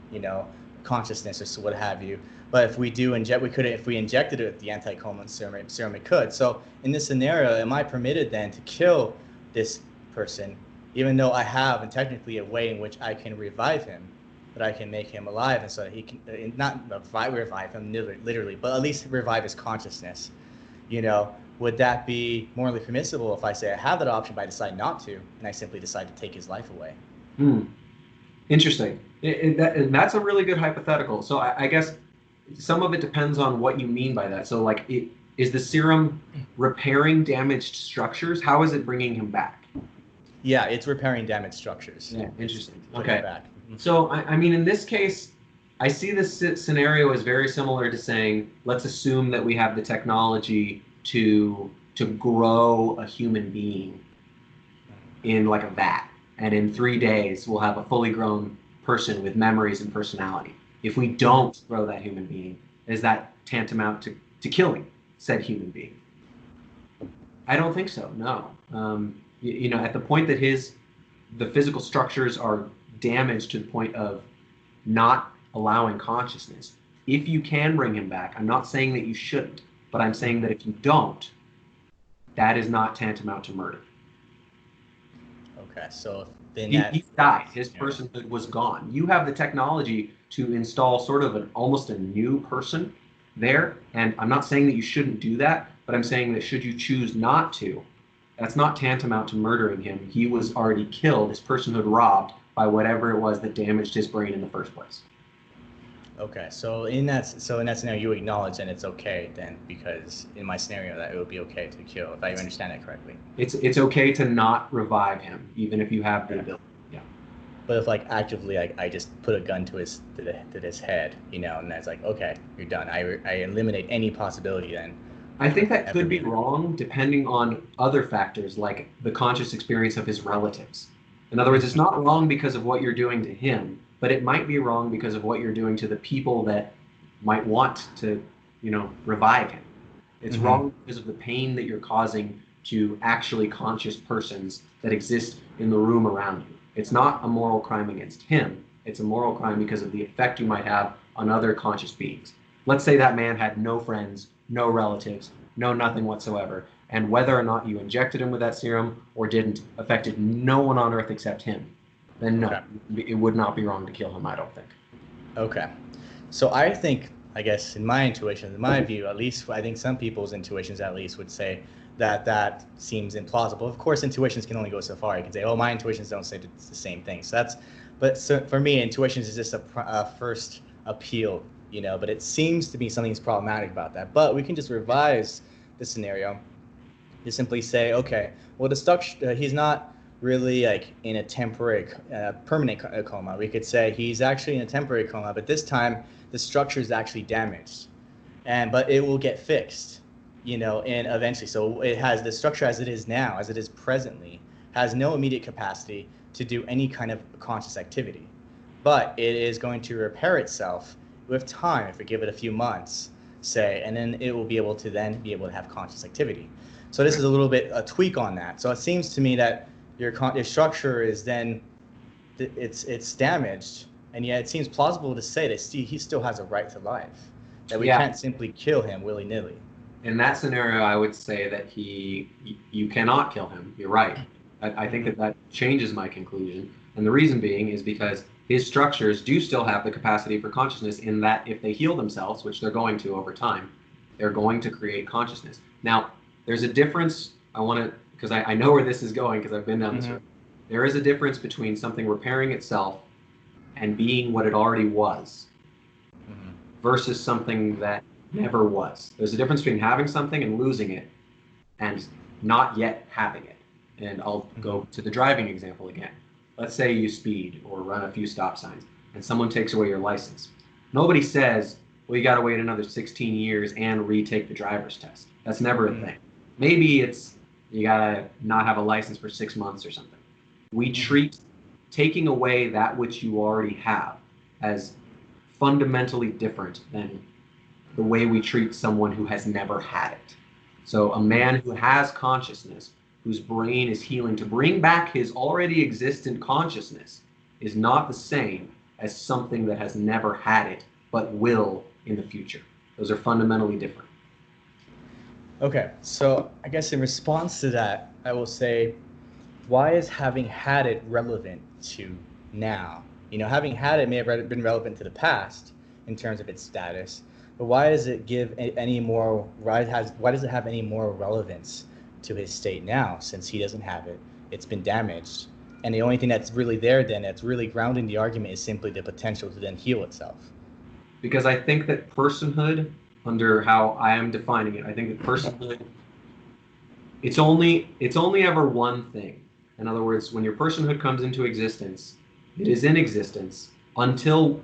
consciousness or so what have you. But if we injected it with the anti-coma serum, it could. So in this scenario, am I permitted then to kill this person, even though I have technically a way in which I can revive him, that I can make him alive, and so that he can not revive him literally, but at least revive his consciousness? Would that be morally permissible if I say I have that option, but I decide not to, and I simply decide to take his life away? Interesting. And that's a really good hypothetical. So I guess some of it depends on what you mean by that. So, like, is the serum repairing damaged structures? How is it bringing him back? Yeah, it's repairing damaged structures. Yeah, interesting. Okay. Back. So, I mean, in this case, I see this scenario as very similar to saying, let's assume that we have the technology to grow a human being in like a vat, and in 3 days we'll have a fully grown person with memories and personality. If we don't grow that human being, is that tantamount to killing said human being? I don't think so. No. At the point that the physical structures are damaged to the point of not allowing consciousness, if you can bring him back, I'm not saying that you shouldn't, but I'm saying that if you don't, that is not tantamount to murder. Okay, so then he died. His personhood was gone. You have the technology to install sort of almost a new person there, and I'm not saying that you shouldn't do that, but I'm saying that should you choose not to, that's not tantamount to murdering him. He was already killed, his personhood robbed by whatever it was that damaged his brain in the first place. Okay, so in that scenario, you acknowledge then it's okay then, because in my scenario that it would be okay to kill, if I understand it correctly. It's okay to not revive him, even if you have the ability. Yeah. But if like actively, like I just put a gun to his head, and that's like, okay, you're done. I eliminate any possibility then. I think that could be wrong depending on other factors like the conscious experience of his relatives. In other words, it's not wrong because of what you're doing to him, but it might be wrong because of what you're doing to the people that might want to, revive him. It's wrong because of the pain that you're causing to actually conscious persons that exist in the room around you. It's not a moral crime against him. It's a moral crime because of the effect you might have on other conscious beings. Let's say that man had no friends, no relatives, no nothing whatsoever, and whether or not you injected him with that serum or didn't affected no one on earth except him, then no, it would not be wrong to kill him, I don't think. Okay. So I think, I guess, in my intuition, in my view, at least, I think some people's intuitions at least would say that that seems implausible. Of course, intuitions can only go so far. You can say, oh, my intuitions don't say it's the same thing. So for me, intuitions is just a first appeal, but it seems to be something's problematic about that. But we can just revise the scenario to simply say, okay, well, the structure, he's not really like in a temporary, permanent coma. We could say he's actually in a temporary coma, but this time the structure is actually damaged, but it will get fixed, and eventually. So it has the structure as it is now, as it is presently, has no immediate capacity to do any kind of conscious activity, but it is going to repair itself with time if we give it a few months, say, and then it will be able to have conscious activity. So this is a little bit a tweak on that. So it seems to me that your structure is then it's damaged, and yet it seems plausible to say that he still has a right to life, that we can't simply kill him willy-nilly. In that scenario, I would say that you cannot kill him. You're right. I think that changes my conclusion. And the reason being is because his structures do still have the capacity for consciousness, in that if they heal themselves, which they're going to over time, they're going to create consciousness. Now, there's a difference. Because I know where this is going because I've been down this road. There is a difference between something repairing itself and being what it already was versus something that never was. There's a difference between having something and losing it and not yet having it. And I'll go to the driving example again. Let's say you speed or run a few stop signs and someone takes away your license. Nobody says, well, you got to wait another 16 years and retake the driver's test. That's never a thing. Maybe it's you got to not have a license for 6 months or something. We treat taking away that which you already have as fundamentally different than the way we treat someone who has never had it. So a man who has consciousness, whose brain is healing to bring back his already existent consciousness, is not the same as something that has never had it but will in the future. Those are fundamentally different. Okay, so I guess in response to that, I will say, why is having had it relevant to now? Having had it may have been relevant to the past in terms of its status, but why does it have any more relevance to his state now, since he doesn't have it? It's been damaged, and the only thing that's really there then, that's really grounding the argument, is simply the potential to then heal itself. Because I think that personhood, under how I am defining it, I think that personhood, it's only ever one thing. In other words, when your personhood comes into existence, it is in existence until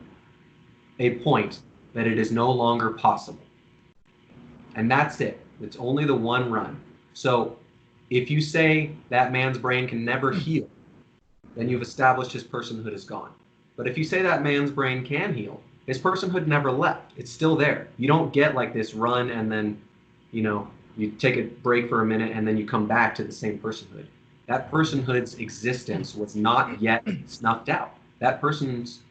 a point that it is no longer possible. And that's it. It's only the one run. So if you say that man's brain can never heal, then you've established his personhood is gone. But if you say that man's brain can heal, his personhood never left. It's still there. You don't get like this run and then, you take a break for a minute and then you come back to the same personhood. That personhood's existence was not yet snuffed out. That person's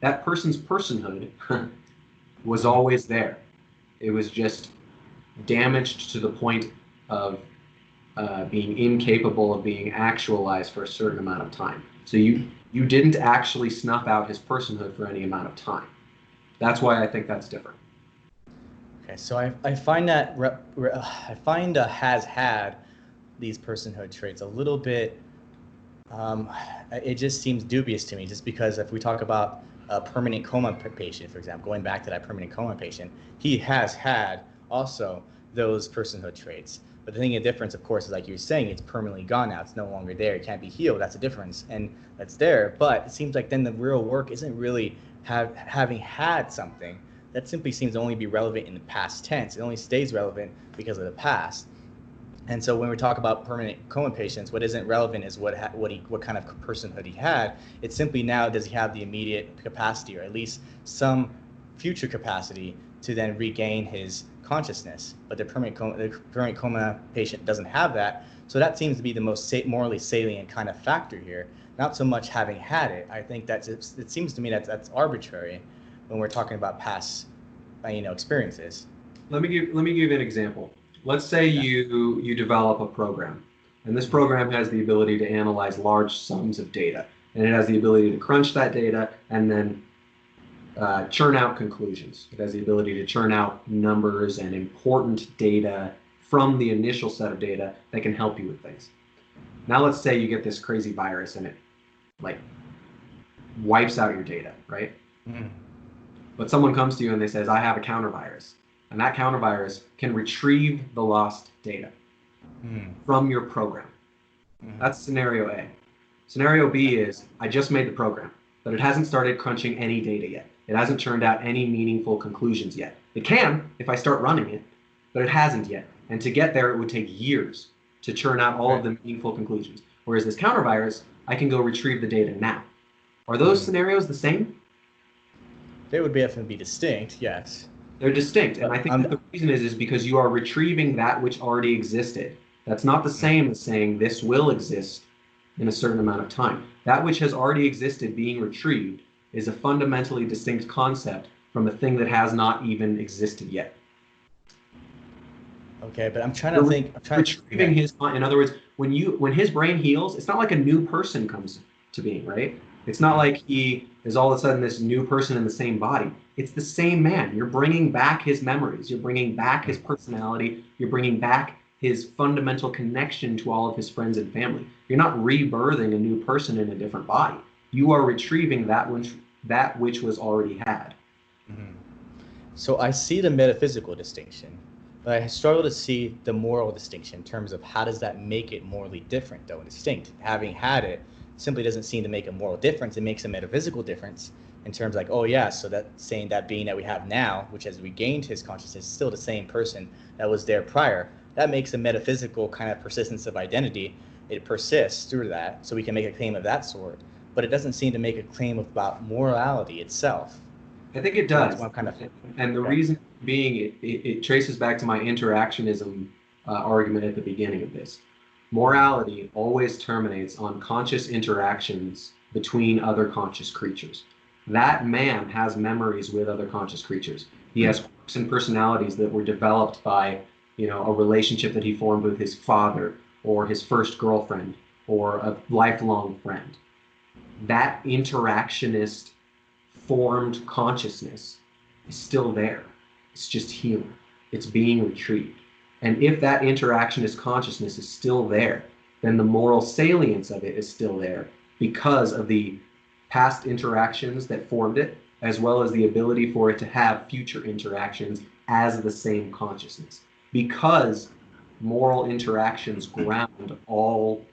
personhood was always there. It was just damaged to the point of being incapable of being actualized for a certain amount of time. So you didn't actually snuff out his personhood for any amount of time. That's why I think that's different. Okay, so I find that has had these personhood traits a little bit. It just seems dubious to me, just because if we talk about a permanent coma patient, for example, going back to that permanent coma patient, he has had also those personhood traits. But the thing of difference, of course, is like you're saying, it's permanently gone now. It's no longer there. It can't be healed. That's a difference, and that's there. But it seems like then the real work isn't really having had something. That simply seems to only be relevant in the past tense. It only stays relevant because of the past. And so when we talk about permanent coma patients, what isn't relevant is what kind of personhood he had. It's simply now, does he have the immediate capacity, or at least some future capacity, to then regain his consciousness? But the permanent coma patient doesn't have that. So that seems to be the most morally salient kind of factor here. Not so much having had it. I think it seems to me that's arbitrary when we're talking about past, experiences. Let me give you an example. Let's say you develop a program, and this program has the ability to analyze large sums of data, and it has the ability to crunch that data and then churn out conclusions. It has the ability to churn out numbers and important data from the initial set of data that can help you with things. Now let's say you get this crazy virus and it like wipes out your data, right? Mm-hmm. But someone comes to you and they says, I have a counter virus. And that counter virus can retrieve the lost data from your program. That's scenario A. Scenario B is, I just made the program, but it hasn't started crunching any data yet. It hasn't churned out any meaningful conclusions yet. It can if I start running it, but it hasn't yet. And to get there, it would take years to churn out all of the meaningful conclusions. Whereas this counter virus, I can go retrieve the data now. Are those scenarios the same? They would definitely be distinct, yes. They're distinct, and I think that the reason is because you are retrieving that which already existed. That's not the same as saying this will exist in a certain amount of time. That which has already existed being retrieved is a fundamentally distinct concept from a thing that has not even existed yet. Okay, but I'm trying to think. Retrieving his, in other words, when his brain heals, it's not like a new person comes to being, right? It's not like he is all of a sudden this new person in the same body. It's the same man. You're bringing back his memories. You're bringing back his personality. You're bringing back his fundamental connection to all of his friends and family. You're not rebirthing a new person in a different body. You are retrieving that which was already had. Mm-hmm. So I see the metaphysical distinction, but I struggle to see the moral distinction in terms of how does that make it morally different, though, and distinct. Having had it simply doesn't seem to make a moral difference. It makes a metaphysical difference in terms like, oh yeah, so that saying that being that we have now, which has regained his consciousness, is still the same person that was there prior. That makes a metaphysical kind of persistence of identity. It persists through that, so we can make a claim of that sort. But it doesn't seem to make a claim about morality itself. I think it does. And the okay. reason being, it traces back to my interactionism argument at the beginning of this. Morality always terminates on conscious interactions between other conscious creatures. That man has memories with other conscious creatures. He has quirks and personalities that were developed by, a relationship that he formed with his father or his first girlfriend or a lifelong friend. That interactionist formed consciousness is still there. It's just healing. It's being retrieved. And if that interactionist consciousness is still there, then the moral salience of it is still there because of the past interactions that formed it, as well as the ability for it to have future interactions as the same consciousness. Because moral interactions ground all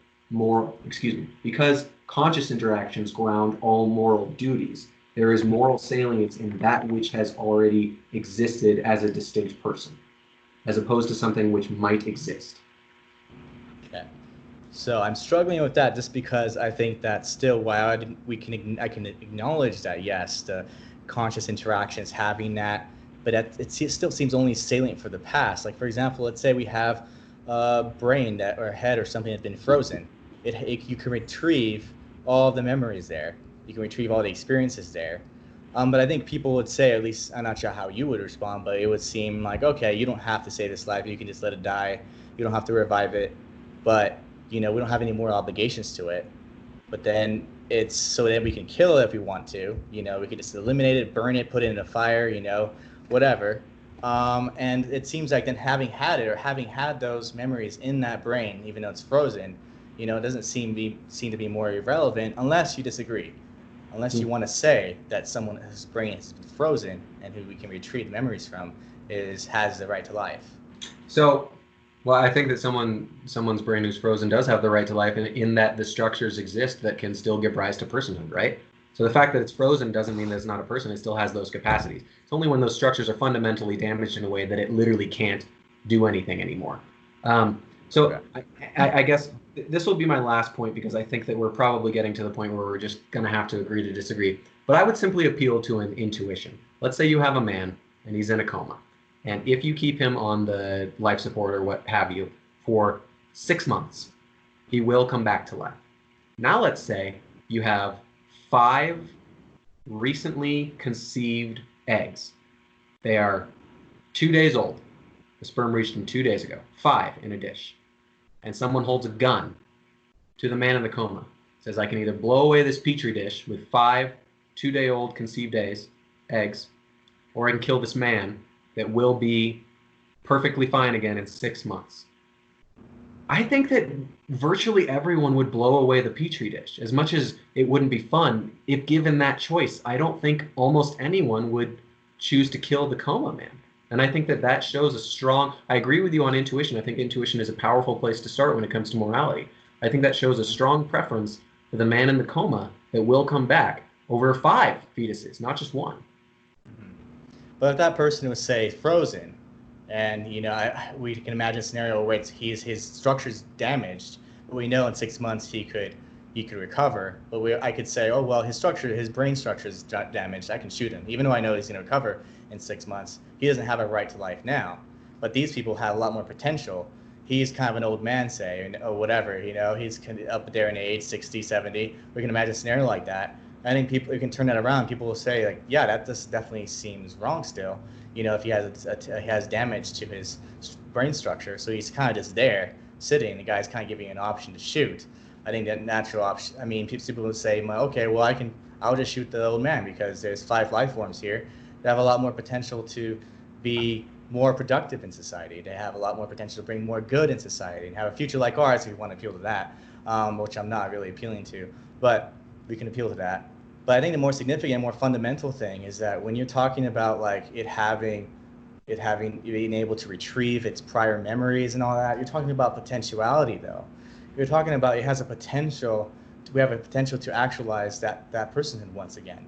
because conscious interactions ground all moral duties, there is moral salience in that which has already existed as a distinct person, as opposed to something which might exist. Okay. So I'm struggling with that just because I think that still, while I can acknowledge that, yes, the conscious interactions having that, but it still seems only salient for the past. Like, for example, let's say we have a brain or a head or something that's been frozen. You can retrieve all the memories there. You can retrieve all the experiences there. But I think people would say, at least I'm not sure how you would respond, but it would seem like, okay, you don't have to save this life. You can just let it die. You don't have to revive it. But, we don't have any more obligations to it. But then it's so that we can kill it if we want to. We can just eliminate it, burn it, put it in a fire, whatever. And it seems like then having had it or having had those memories in that brain, even though it's frozen, it doesn't seem to be more irrelevant unless you disagree. Unless you want to say that someone whose brain has been frozen and who we can retrieve memories from has the right to life. So, well, I think that someone's brain who's frozen does have the right to life in that the structures exist that can still give rise to personhood, right? So the fact that it's frozen doesn't mean that it's not a person. It still has those capacities. It's only when those structures are fundamentally damaged in a way that it literally can't do anything anymore. So Okay. I guess this will be my last point because I think that we're probably getting to the point where we're just going to have to agree to disagree. But I would simply appeal to an intuition. Let's say you have a man and he's in a coma. And if you keep him on the life support or what have you for 6 months, he will come back to life. Now let's say you have 5 recently conceived eggs. They are 2 days old. The sperm reached them 2 days ago. 5 in a dish. And someone holds a gun to the man in the coma. Says, I can either blow away this petri dish with 5 2-day-old conceived eggs, or I can kill this man that will be perfectly fine again in 6 months. I think that virtually everyone would blow away the petri dish. As much as it wouldn't be fun, if given that choice, I don't think almost anyone would choose to kill the coma man. And I think that that shows a strong, I agree with you on intuition. I think intuition is a powerful place to start when it comes to morality. I think that shows a strong preference for the man in the coma that will come back over 5 fetuses, not just one. But if that person was, say, frozen, and we can imagine a scenario where his structure's damaged, but we know in 6 months he could recover. But I could say, oh well, his brain structure is damaged. I can shoot him, even though I know he's going to recover in 6 months. He doesn't have a right to life now, but these people have a lot more potential. He's kind of an old man, say, or whatever. He's up there in age, 60, 70. We can imagine a scenario like that. I think you can turn that around. People will say, like, yeah, that definitely seems wrong still. If he has damage to his brain structure, so he's kind of just there sitting. The guy's kind of giving an option to shoot. I think that natural option. I mean, people will say, well, okay, well, I'll just shoot the old man because there's 5 life forms here that have a lot more potential to be more productive in society. They have a lot more potential to bring more good in society and have a future like ours if we want to appeal to that, which I'm not really appealing to, but we can appeal to that. But I think the more significant, more fundamental thing is that when you're talking about like it being able to retrieve its prior memories and all that, you're talking about potentiality though. You're talking about we have a potential to actualize that personhood once again.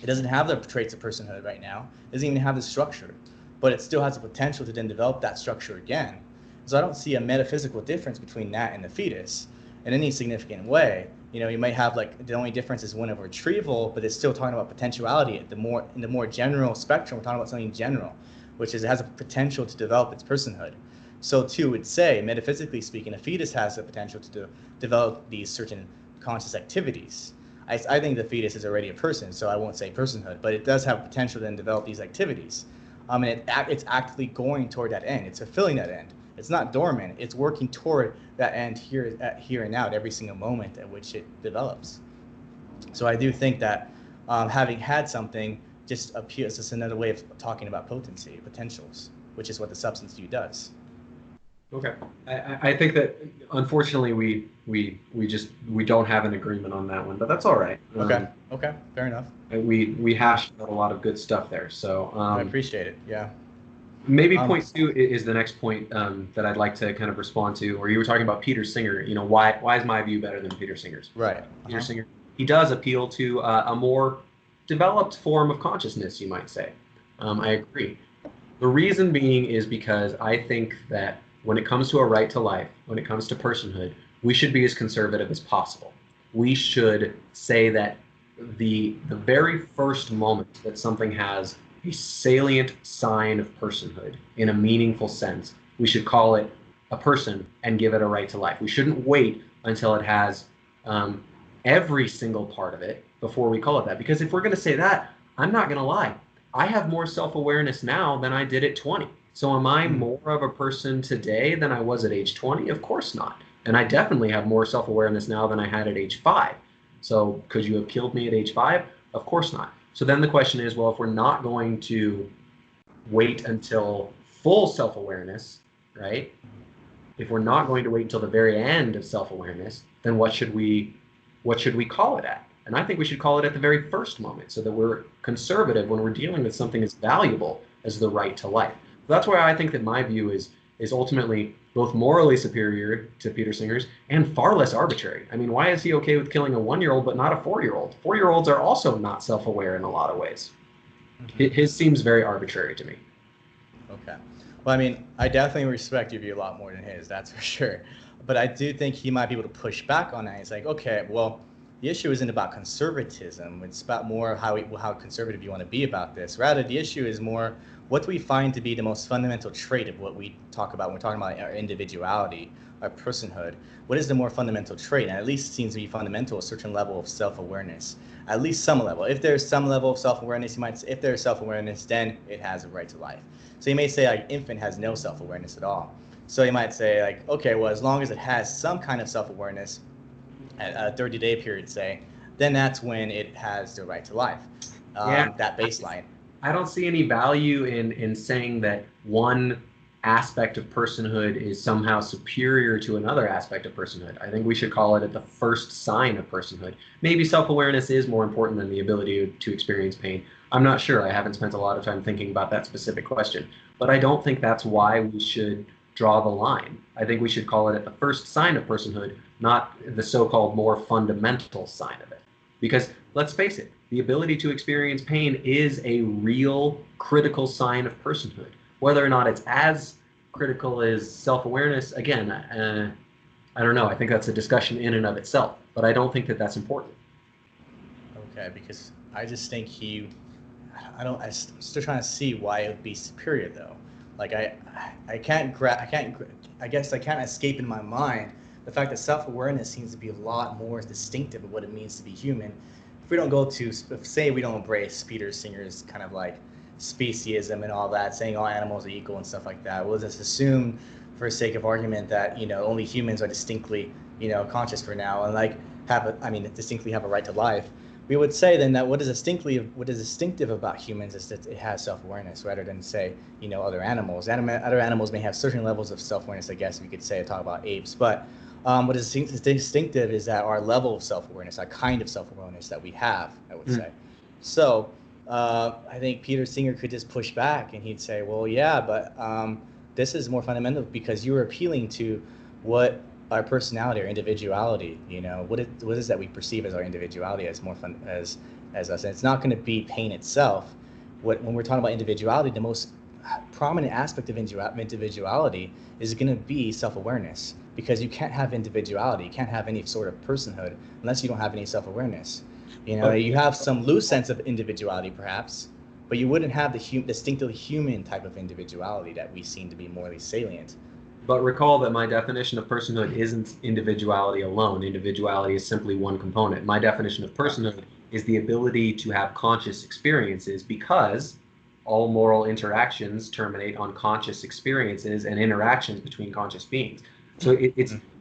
It doesn't have the traits of personhood right now. It doesn't even have the structure, but it still has the potential to then develop that structure again. So I don't see a metaphysical difference between that and the fetus in any significant way. You might have like the only difference is one of retrieval, but it's still talking about potentiality. In the more general spectrum, we're talking about something general, which is it has a potential to develop its personhood. So too would say, metaphysically speaking, a fetus has the potential to develop these certain conscious activities. I think the fetus is already a person, so I won't say personhood, but it does have potential to then develop these activities. And it's actively going toward that end. It's fulfilling that end. It's not dormant. It's working toward that end here and now at every single moment at which it develops. So I do think that having had something just appears as another way of talking about potency, potentials, which is what the substance view does. Okay, I think that unfortunately we don't have an agreement on that one, but that's all right. Okay, fair enough. We hashed out a lot of good stuff there, so I appreciate it. Yeah. Maybe point 2 is the next point that I'd like to kind of respond to, where you were talking about Peter Singer. Why is my view better than Peter Singer's? Right. Peter Singer, he does appeal to a more developed form of consciousness, you might say. I agree. The reason being is because I think that when it comes to a right to life, when it comes to personhood, we should be as conservative as possible. We should say that the very first moment that something has a salient sign of personhood in a meaningful sense, we should call it a person and give it a right to life. We shouldn't wait until it has every single part of it before we call it that. Because if we're going to say that, I'm not going to lie. I have more self-awareness now than I did at 20. So am I more of a person today than I was at age 20? Of course not. And I definitely have more self-awareness now than I had at age 5. So could you have killed me at age 5? Of course not. So then the question is, well, if we're not going to wait until full self-awareness, right? If we're not going to wait until the very end of self-awareness, then what should we call it at? And I think we should call it at the very first moment, so that we're conservative when we're dealing with something as valuable as the right to life. So that's why I think that my view is ultimately both morally superior to Peter Singer's and far less arbitrary. I mean, why is he okay with killing a 1-year-old but not a 4-year-old? 4-year-olds are also not self-aware in a lot of ways. His seems very arbitrary to me. Okay. Well, I mean, I definitely respect your view a lot more than his, that's for sure. But I do think he might be able to push back on that. He's like, okay, well, the issue isn't about conservatism. It's about more how conservative you want to be about this. Rather, the issue is more what do we find to be the most fundamental trait of what we talk about when we're talking about our individuality, our personhood. What is the more fundamental trait? And at least it seems to be fundamental, a certain level of self-awareness. At least some level. If there's some level of self-awareness, you might say, if there's self-awareness, then it has a right to life. So you may say like infant has no self-awareness at all. So you might say like, okay, well, as long as it has some kind of self-awareness at a 30-day period, say, then that's when it has the right to life, that baseline. I don't see any value in saying that one aspect of personhood is somehow superior to another aspect of personhood. I think we should call it the first sign of personhood. Maybe self-awareness is more important than the ability to experience pain. I'm not sure. I haven't spent a lot of time thinking about that specific question. But I don't think that's why we should draw the line. I think we should call it the first sign of personhood, not the so-called more fundamental sign of it. Because let's face it, the ability to experience pain is a real critical sign of personhood. Whether or not it's as critical as self-awareness, again, I don't know. I think that's a discussion in and of itself, but I don't think that that's important. Okay, because I just think I'm still trying to see why it would be superior though. Like I guess I can't escape in my mind the fact that self-awareness seems to be a lot more distinctive of what it means to be human. If we don't go to, say we don't embrace Peter Singer's kind of like speciesism and all that, saying all animals are equal and stuff like that, we'll just assume for sake of argument that, only humans are distinctly, conscious for now and like distinctly have a right to life. We would say then that what is distinctive about humans is that it has self-awareness rather than say, other animals. Other animals may have certain levels of self-awareness, I guess we could say, talk about apes, but what is distinctive is that our level of self-awareness, our kind of self-awareness that we have, I would say. So I think Peter Singer could just push back and he'd say, well, yeah, but this is more fundamental because you were appealing to what our personality or individuality, what is that we perceive as our individuality as more fun as us. And it's not going to be pain itself. When we're talking about individuality, the most prominent aspect of individuality is going to be self-awareness, because you can't have individuality, you can't have any sort of personhood unless you don't have any self-awareness. You have some loose sense of individuality perhaps, but you wouldn't have the distinctly human type of individuality that we seem to be morally salient. But recall that my definition of personhood isn't individuality alone. Individuality is simply one component. My definition of personhood is the ability to have conscious experiences, because all moral interactions terminate on conscious experiences and interactions between conscious beings. So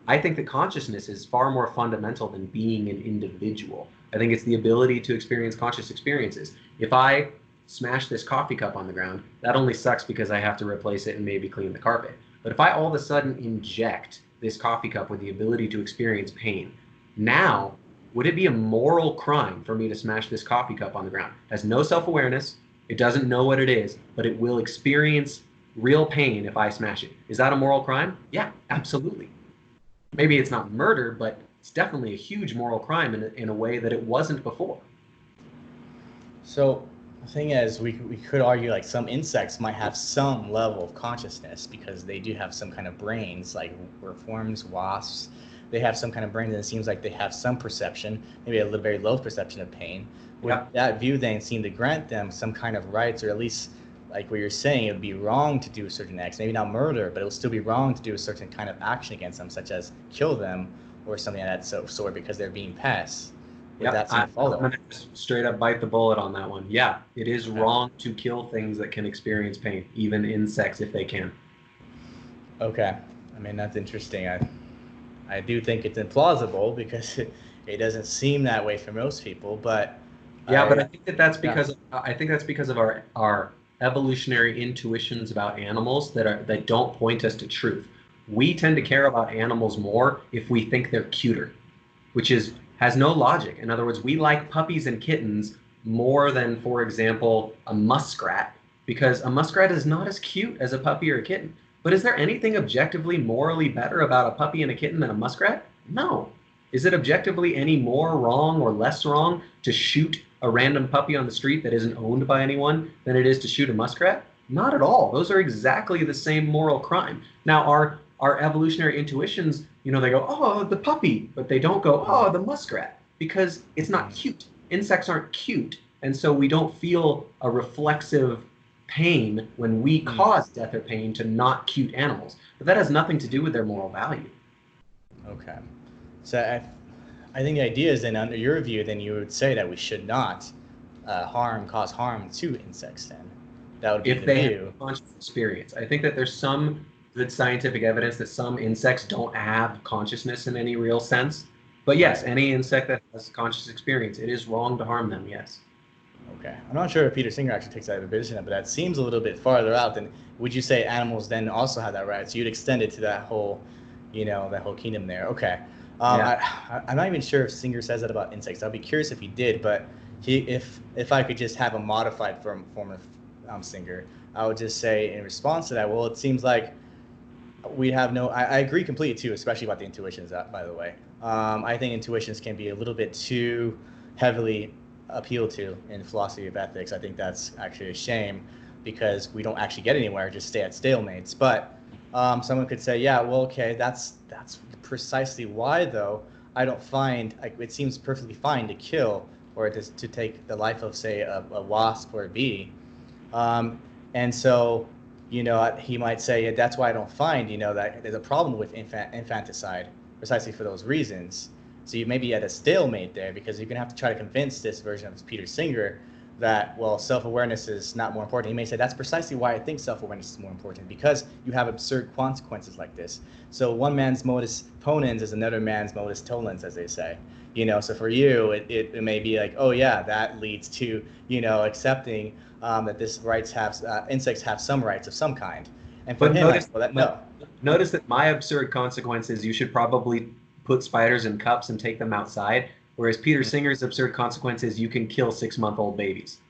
I think that consciousness is far more fundamental than being an individual. I think it's the ability to experience conscious experiences. If I smash this coffee cup on the ground, that only sucks because I have to replace it and maybe clean the carpet. But if I all of a sudden inject this coffee cup with the ability to experience pain, now, would it be a moral crime for me to smash this coffee cup on the ground? It has no self-awareness, it doesn't know what it is, but it will experience real pain if I smash it. Is that a moral crime? Yeah, absolutely. Maybe it's not murder, but it's definitely a huge moral crime in a way that it wasn't before. So the thing is, we could argue like some insects might have some level of consciousness because they do have some kind of brains, like worms, wasps. They have some kind of brains, and it seems like they have some perception, maybe a very low perception of pain. Would that view then seem to grant them some kind of rights, or at least, like what you're saying, it would be wrong to do certain acts, maybe not murder, but it will still be wrong to do a certain kind of action against them, such as kill them or something of that sort, because they're being pests. Yeah, I'm going to straight up bite the bullet on that one. Yeah, it is wrong to kill things that can experience pain, even insects if they can. Okay, I mean, that's interesting. I do think it's implausible because it doesn't seem that way for most people, but yeah, but I think that's because of our evolutionary intuitions about animals that don't point us to truth. We tend to care about animals more if we think they're cuter, which has no logic. In other words, we like puppies and kittens more than, for example, a muskrat, because a muskrat is not as cute as a puppy or a kitten. But is there anything objectively morally better about a puppy and a kitten than a muskrat? No. Is it objectively any more wrong or less wrong to shoot a random puppy on the street that isn't owned by anyone than it is to shoot a muskrat? Not at all. Those are exactly the same moral crime. Now, our evolutionary intuitions, they go, oh, the puppy, but they don't go, oh, the muskrat, because it's not cute. Insects aren't cute, and so we don't feel a reflexive pain when we cause death or pain to not cute animals. But that has nothing to do with their moral value. Okay. So I think the idea is then, under your view, then you would say that we should not cause harm to insects then. That would be If the they view. have conscious experience. I think that there's some good scientific evidence that some insects don't have consciousness in any real sense. But yes, any insect that has conscious experience, it is wrong to harm them, yes. Okay. I'm not sure if Peter Singer actually takes that position, but that seems a little bit farther out. Than would you say animals then also have that right? So you'd extend it to that whole, that whole kingdom there. Okay. I'm not even sure if Singer says that about insects. I'd be curious if he did, but if I could just have a modified form of Singer, I would just say in response to that, well, it seems like we have no. I agree completely too, especially about the intuitions. By the way, I think intuitions can be a little bit too heavily appealed to in philosophy of ethics. I think that's actually a shame because we don't actually get anywhere, just stay at stalemates. But someone could say, yeah, well, okay, that's precisely why, though, I don't find it seems perfectly fine to kill or to take the life of, say, a wasp or a bee. And so, he might say, yeah, that's why I don't find, that there's a problem with infanticide precisely for those reasons. So you may be at a stalemate there because you're going to have to try to convince this version of Peter Singer that, well, self-awareness is not more important. He may say, that's precisely why I think self-awareness is more important, because you have absurd consequences like this. So one man's modus ponens is another man's modus tollens, as they say. So for you, it may be like, oh yeah, that leads to, accepting that insects have some rights of some kind. And for him, notice that my absurd consequence is you should probably put spiders in cups and take them outside, whereas Peter Singer's absurd consequence is you can kill 6-month-old babies.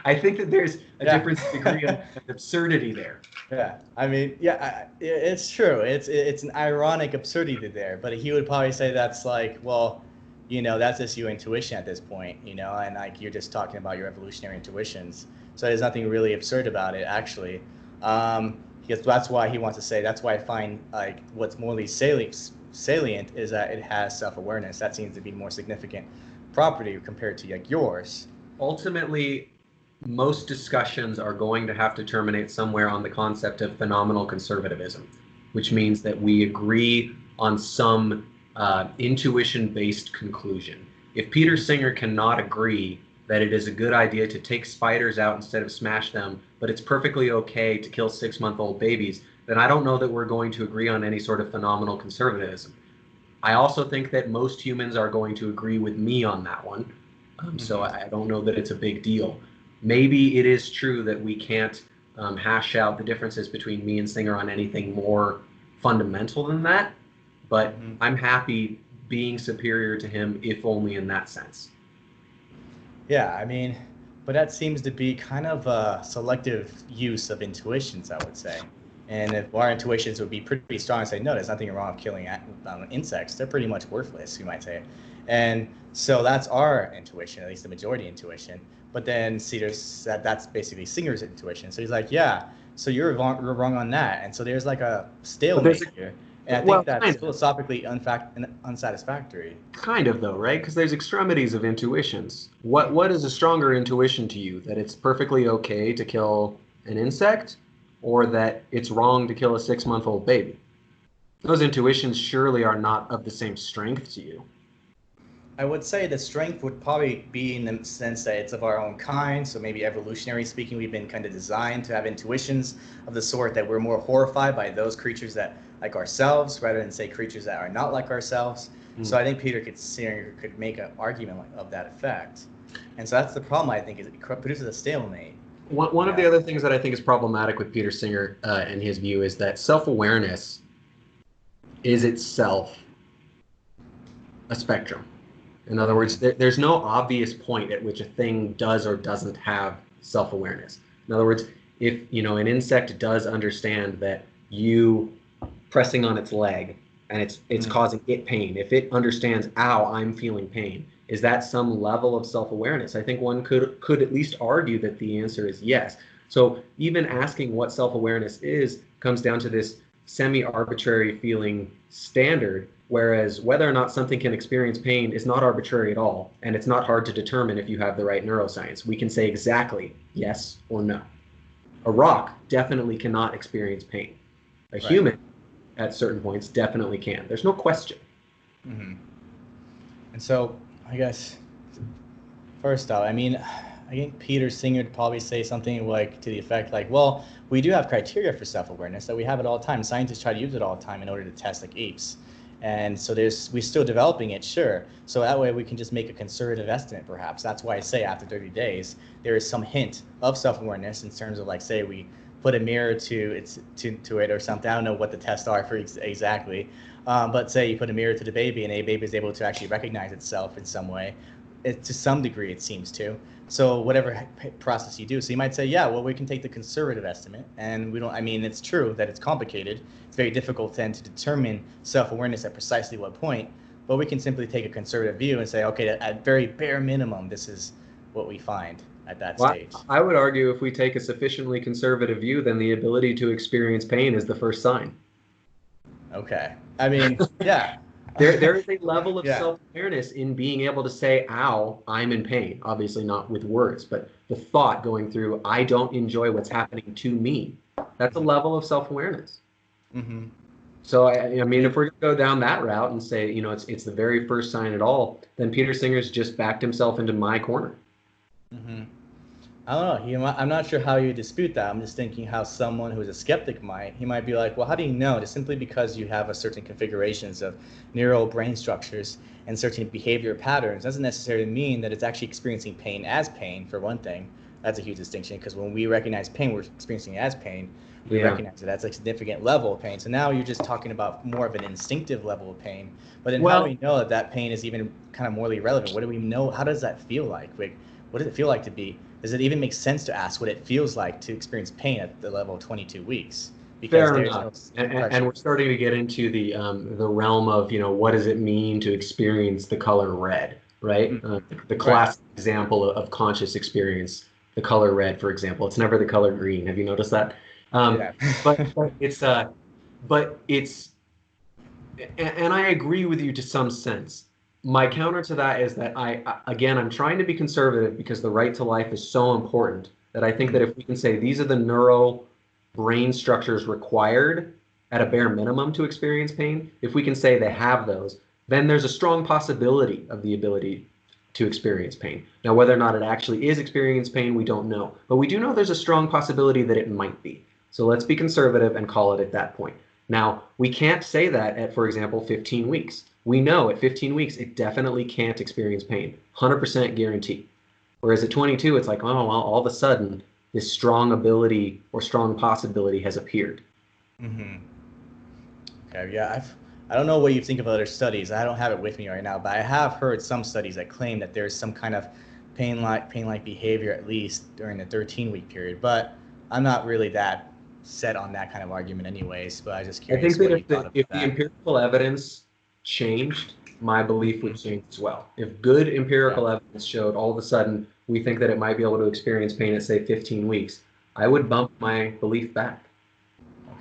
I think that there's a different degree of absurdity there. Yeah, I mean, it's true. It's an ironic absurdity there, but he would probably say that's like, well, that's just your intuition at this point, and like you're just talking about your evolutionary intuitions. So there's nothing really absurd about it, actually. Because that's why he wants to say, that's why I find like what's morally salient is that it has self-awareness. That seems to be more significant property compared to like yours. Ultimately, most discussions are going to have to terminate somewhere on the concept of phenomenal conservatism, which means that we agree on some intuition-based conclusion. If Peter Singer cannot agree that it is a good idea to take spiders out instead of smash them, but it's perfectly okay to kill 6-month-old babies, then I don't know that we're going to agree on any sort of phenomenal conservatism. I also think that most humans are going to agree with me on that one. So I don't know that it's a big deal. Maybe it is true that we can't hash out the differences between me and Singer on anything more fundamental than that, but I'm happy being superior to him, if only in that sense. Yeah, I mean, but that seems to be kind of a selective use of intuitions, I would say. And if our intuitions would be pretty strong and say, no, there's nothing wrong with killing insects, they're pretty much worthless, you might say. And so that's our intuition, at least the majority intuition. But then see, that's basically Singer's intuition. So he's like, yeah, so you're wrong on that. And so there's like a stalemate here. And I think that's philosophically unsatisfactory. Kind of, though, right? Because there's extremities of intuitions. What is a stronger intuition to you? That it's perfectly okay to kill an insect, or that it's wrong to kill a 6-month-old baby? Those intuitions surely are not of the same strength to you. I would say the strength would probably be in the sense that it's of our own kind. So maybe evolutionary speaking, we've been kind of designed to have intuitions of the sort that we're more horrified by those creatures that like ourselves, rather than say creatures that are not like ourselves. So I think Peter could make an argument of that effect. And so that's the problem, I think, is it produces a stalemate. One of the other things that I think is problematic with Peter Singer and his view is that self-awareness is itself a spectrum. In other words, there's no obvious point at which a thing does or doesn't have self-awareness. In other words, if an insect does understand that you pressing on its leg and it's causing it pain, if it understands, ow, I'm feeling pain, is that some level of self-awareness? I think one could at least argue that the answer is yes. So even asking what self-awareness is comes down to this semi-arbitrary feeling standard, whereas whether or not something can experience pain is not arbitrary at all, and it's not hard to determine if you have the right neuroscience. We can say exactly yes or no. A rock definitely cannot experience pain. A human, at certain points, definitely can. There's no question. Mm-hmm. And so, I guess, first off, I mean, I think Peter Singer would probably say something like to the effect like, well, we do have criteria for self-awareness, that we have it all the time. Scientists try to use it all the time in order to test like apes. And so we're still developing it, sure. So that way we can just make a conservative estimate, perhaps. That's why I say after 30 days, there is some hint of self-awareness in terms of like, say we put a mirror to it or something. I don't know what the tests are for exactly. But say you put a mirror to the baby and a baby is able to actually recognize itself in some way. To some degree, it seems to. So whatever process you do, so you might say, yeah, well, we can take the conservative estimate, and we don't. I mean, it's true that it's complicated. It's very difficult then to determine self-awareness at precisely what point. But we can simply take a conservative view and say, okay, at very bare minimum, this is what we find at that stage. I would argue if we take a sufficiently conservative view, then the ability to experience pain is the first sign. Okay. I mean, yeah. There is a level of self-awareness in being able to say, ow, I'm in pain. Obviously not with words, but the thought going through, I don't enjoy what's happening to me. That's a level of self-awareness. Mm-hmm. So, I mean, if we're going to go down that route and say, you know, it's the very first sign at all, then Peter Singer's just backed himself into my corner. Mm-hmm. I don't know. I'm not sure how you dispute that. I'm just thinking how someone who's a skeptic he might be like, well, how do you know? Just simply because you have a certain configurations of neural brain structures and certain behavior patterns doesn't necessarily mean that it's actually experiencing pain as pain, for one thing. That's a huge distinction, because when we recognize pain, we're experiencing it as pain. We recognize it as a significant level of pain. So now you're just talking about more of an instinctive level of pain. But then how do we know that pain is even kind of morally relevant? What do we know? How does that feel like? Like, what does it feel like to be? Does it even make sense to ask what it feels like to experience pain at the level of 22 weeks? Because fair enough. And we're starting to get into the realm of, you know, what does it mean to experience the color red, right? Mm-hmm. The classic example of conscious experience, the color red, for example. It's never the color green. Have you noticed that? but it's and I agree with you to some sense. My counter to that is that I'm trying to be conservative because the right to life is so important that I think that if we can say these are the neural brain structures required at a bare minimum to experience pain, if we can say they have those, then there's a strong possibility of the ability to experience pain. Now, whether or not it actually is experience pain, we don't know. But we do know there's a strong possibility that it might be. So let's be conservative and call it at that point. Now, we can't say that at, for example, 15 weeks. We know at 15 weeks, it definitely can't experience pain. 100% guarantee. Whereas at 22, it's like, oh, well, all of a sudden, this strong ability or strong possibility has appeared. Mm-hmm. Okay, yeah, I don't know what you think of other studies. I don't have it with me right now, but I have heard some studies that claim that there's some kind of pain-like behavior, at least during the 13-week period. But I'm not really that set on that kind of argument anyways, but I was just curious. I think that if the empirical evidence changed, my belief would change as well. If good empirical evidence showed all of a sudden we think that it might be able to experience pain at, say, 15 weeks, I would bump my belief back.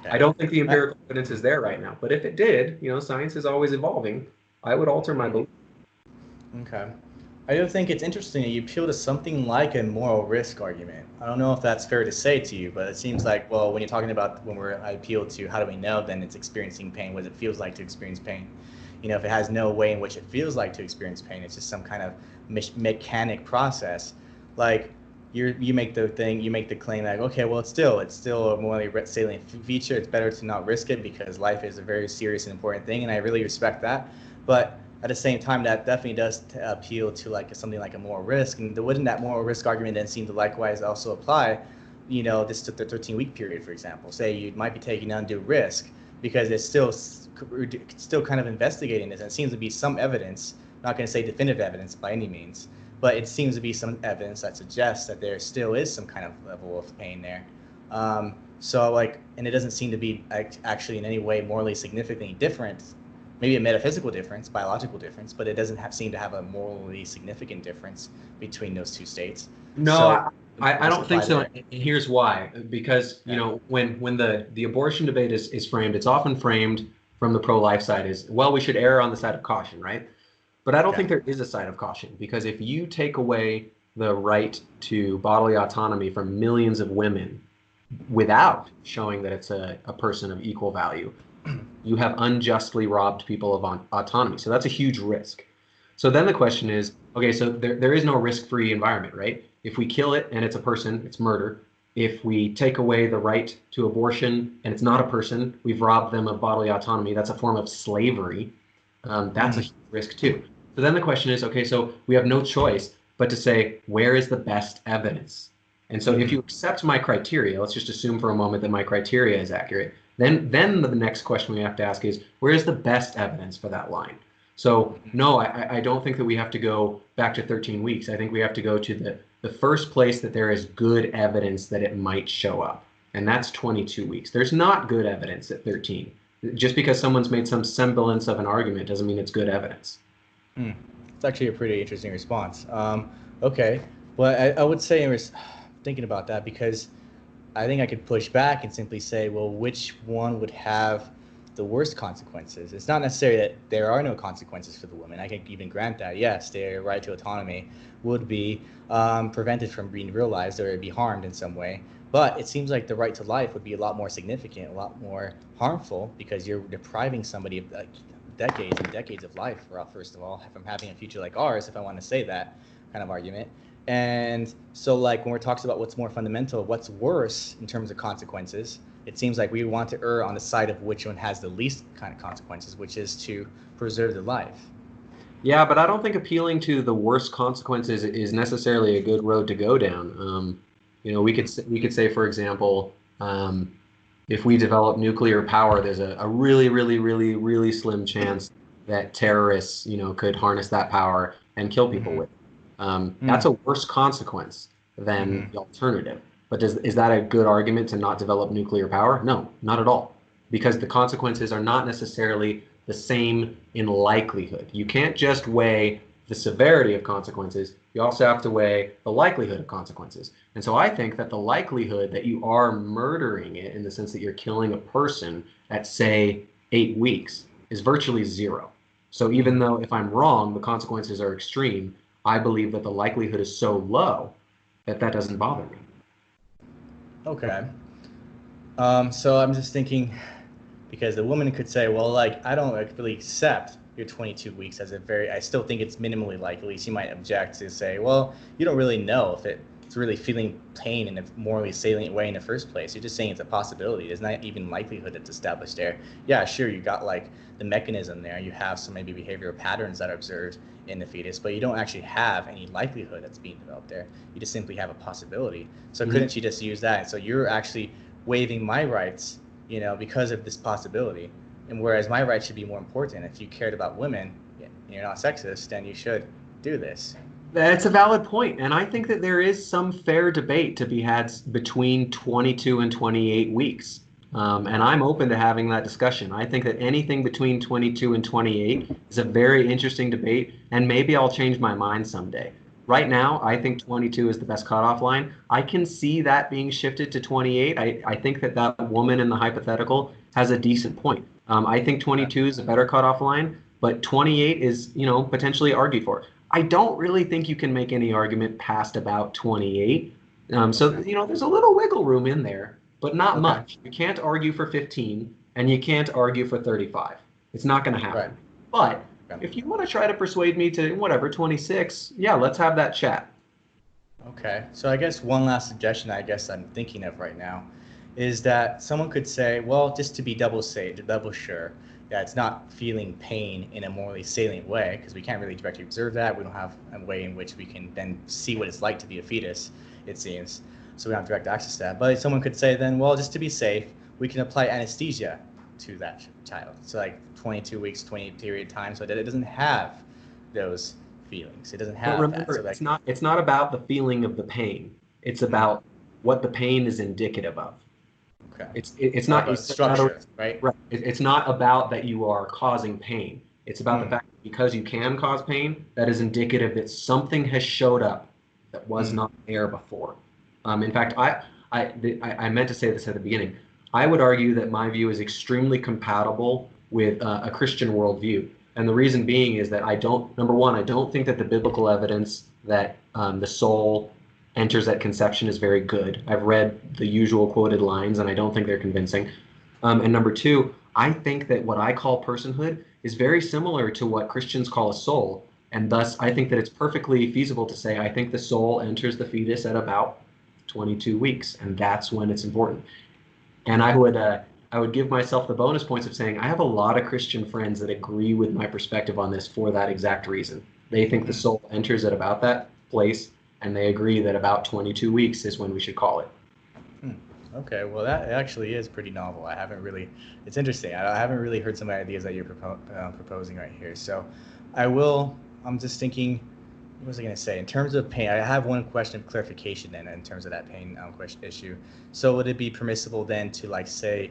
Okay. I don't think the empirical evidence is there right now, but if it did, you know, science is always evolving, I would alter my belief. Okay. I do think it's interesting that you appeal to something like a moral risk argument. I don't know if that's fair to say to you, but it seems like, well, when you're talking about I appeal to how do we know, then it's experiencing pain, what it feels like to experience pain. You know, if it has no way in which it feels like to experience pain, it's just some kind of mechanic process. Like you make the claim like, okay, well, it's still a morally salient feature. It's better to not risk it because life is a very serious and important thing, and I really respect that. But at the same time, that definitely does appeal to like something like a moral risk, and wouldn't that moral risk argument then seem to likewise also apply, you know, this to the 13-week period, for example? Say you might be taking undue risk because it's still kind of investigating this, and it seems to be some evidence, not going to say definitive evidence by any means, but it seems to be some evidence that suggests that there still is some kind of level of pain there. So like, and it doesn't seem to be actually in any way morally significantly different maybe a metaphysical difference, biological difference, but it doesn't seem to have a morally significant difference between those two states. No, So I don't think so. there. And here's why. Because, Yeah. when the abortion debate is framed, it's often framed from the pro-life side as, well, we should err on the side of caution, right? But I don't think there is a side of caution, because if you take away the right to bodily autonomy from millions of women without showing that it's a person of equal value, you have unjustly robbed people of autonomy. So that's a huge risk. So then the question is, okay, so there is no risk-free environment, right? If we kill it and it's a person, it's murder. If we take away the right to abortion and it's not a person, we've robbed them of bodily autonomy. That's a form of slavery. That's a huge risk too. So then the question is, okay, so we have no choice but to say, where is the best evidence? And so if you accept my criteria, let's just assume for a moment that my criteria is accurate, then the next question we have to ask is, where is the best evidence for that line? So no, I don't think that we have to go back to 13 weeks. I think we have to go to the first place that there is good evidence that it might show up, and that's 22 weeks. There's not good evidence at 13. Just because someone's made some semblance of an argument doesn't mean it's good evidence. It's actually a pretty interesting response. Okay, but I would say I was thinking about that because I think I could push back and simply say, well, which one would have the worst consequences? It's not necessarily that there are no consequences for the women. I can even grant that, yes, their right to autonomy would be prevented from being realized or be harmed in some way. But it seems like the right to life would be a lot more significant, a lot more harmful, because you're depriving somebody of decades and decades of life, first of all, from having a future like ours, if I want to say that kind of argument. And so, like, when we're talking about what's more fundamental, what's worse in terms of consequences, it seems like we want to err on the side of which one has the least kind of consequences, which is to preserve the life. Yeah, but I don't think appealing to the worst consequences is necessarily a good road to go down. We could say, for example, if we develop nuclear power, there's a really, really, really, really slim chance that terrorists, could harness that power and kill people with. That's a worse consequence than the alternative. But is that a good argument to not develop nuclear power? No, not at all. Because the consequences are not necessarily the same in likelihood. You can't just weigh the severity of consequences. You also have to weigh the likelihood of consequences. And so I think that the likelihood that you are murdering it, in the sense that you're killing a person at, say, 8 weeks, is virtually zero. So even though, if I'm wrong, the consequences are extreme, I believe that the likelihood is so low that that doesn't bother me. Okay. So I'm just thinking, because the woman could say, well, like, I don't really accept your 22 weeks as I still think it's minimally likely. She might object to say, well, you don't really know if it's really feeling pain in a morally salient way in the first place. You're just saying it's a possibility. There's not even likelihood that's established there. Yeah, sure, you got like the mechanism there. You have some maybe behavioral patterns that are observed in the fetus, but you don't actually have any likelihood that's being developed there. You just simply have a possibility. So couldn't she just use that? And so you're actually waiving my rights, because of this possibility. And whereas my rights should be more important. If you cared about women, and you're not sexist, then you should do this. That's a valid point, and I think that there is some fair debate to be had between 22 and 28 weeks. And I'm open to having that discussion. I think that anything between 22 and 28 is a very interesting debate, and maybe I'll change my mind someday. Right now, I think 22 is the best cutoff line. I can see that being shifted to 28. I think that woman in the hypothetical has a decent point. I think 22 is a better cutoff line, but 28 is, potentially argued for. I don't really think you can make any argument past about 28. So, there's a little wiggle room in there, but not much. You can't argue for 15, and you can't argue for 35. It's not going to happen. Right. But if you want to try to persuade me to, 26, yeah, let's have that chat. Okay. So I guess one last suggestion I'm thinking of right now is that someone could say, well, just to be double sure, that it's not feeling pain in a morally salient way, because we can't really directly observe that. We don't have a way in which we can then see what it's like to be a fetus, it seems. So we don't have direct access to that. But someone could say then, well, just to be safe, we can apply anesthesia to that child. So like 22 weeks, 28 period time, so that it doesn't have those feelings. It doesn't have but remember, that. So it's not about the feeling of the pain. It's about what the pain is indicative of. Okay. It's More not about structure, right? right. It's not about that you are causing pain. It's about the fact that because you can cause pain, that is indicative that something has showed up that was not there before. In fact, I meant to say this at the beginning. I would argue that my view is extremely compatible with a Christian worldview. And the reason being is that number one, I don't think that the biblical evidence that the soul enters at conception is very good. I've read the usual quoted lines, and I don't think they're convincing. And number two, I think that what I call personhood is very similar to what Christians call a soul. And thus, I think that it's perfectly feasible to say, I think the soul enters the fetus at about 22 weeks, and that's when it's important. And I would give myself the bonus points of saying I have a lot of Christian friends that agree with my perspective on this for that exact reason. They think the soul enters at about that place, and they agree that about 22 weeks is when we should call it. Okay, well, that actually is pretty novel. It's interesting. I haven't really heard some of the ideas that you're proposing right here. So I'm just thinking, what was I going to say? In terms of pain, I have one question of clarification then in terms of that pain question issue. So would it be permissible then to say,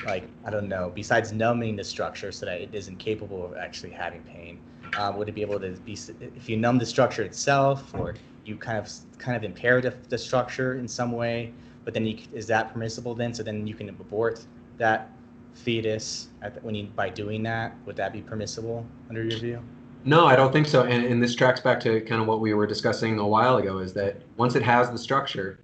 I don't know, besides numbing the structure so that it isn't capable of actually having pain, would it be able to be, if you numb the structure itself, or you kind of impair the structure in some way, but then is that permissible then? So then you can abort that fetus by doing that. Would that be permissible under your view? No, I don't think so. And this tracks back to kind of what we were discussing a while ago, is that once it has the structure,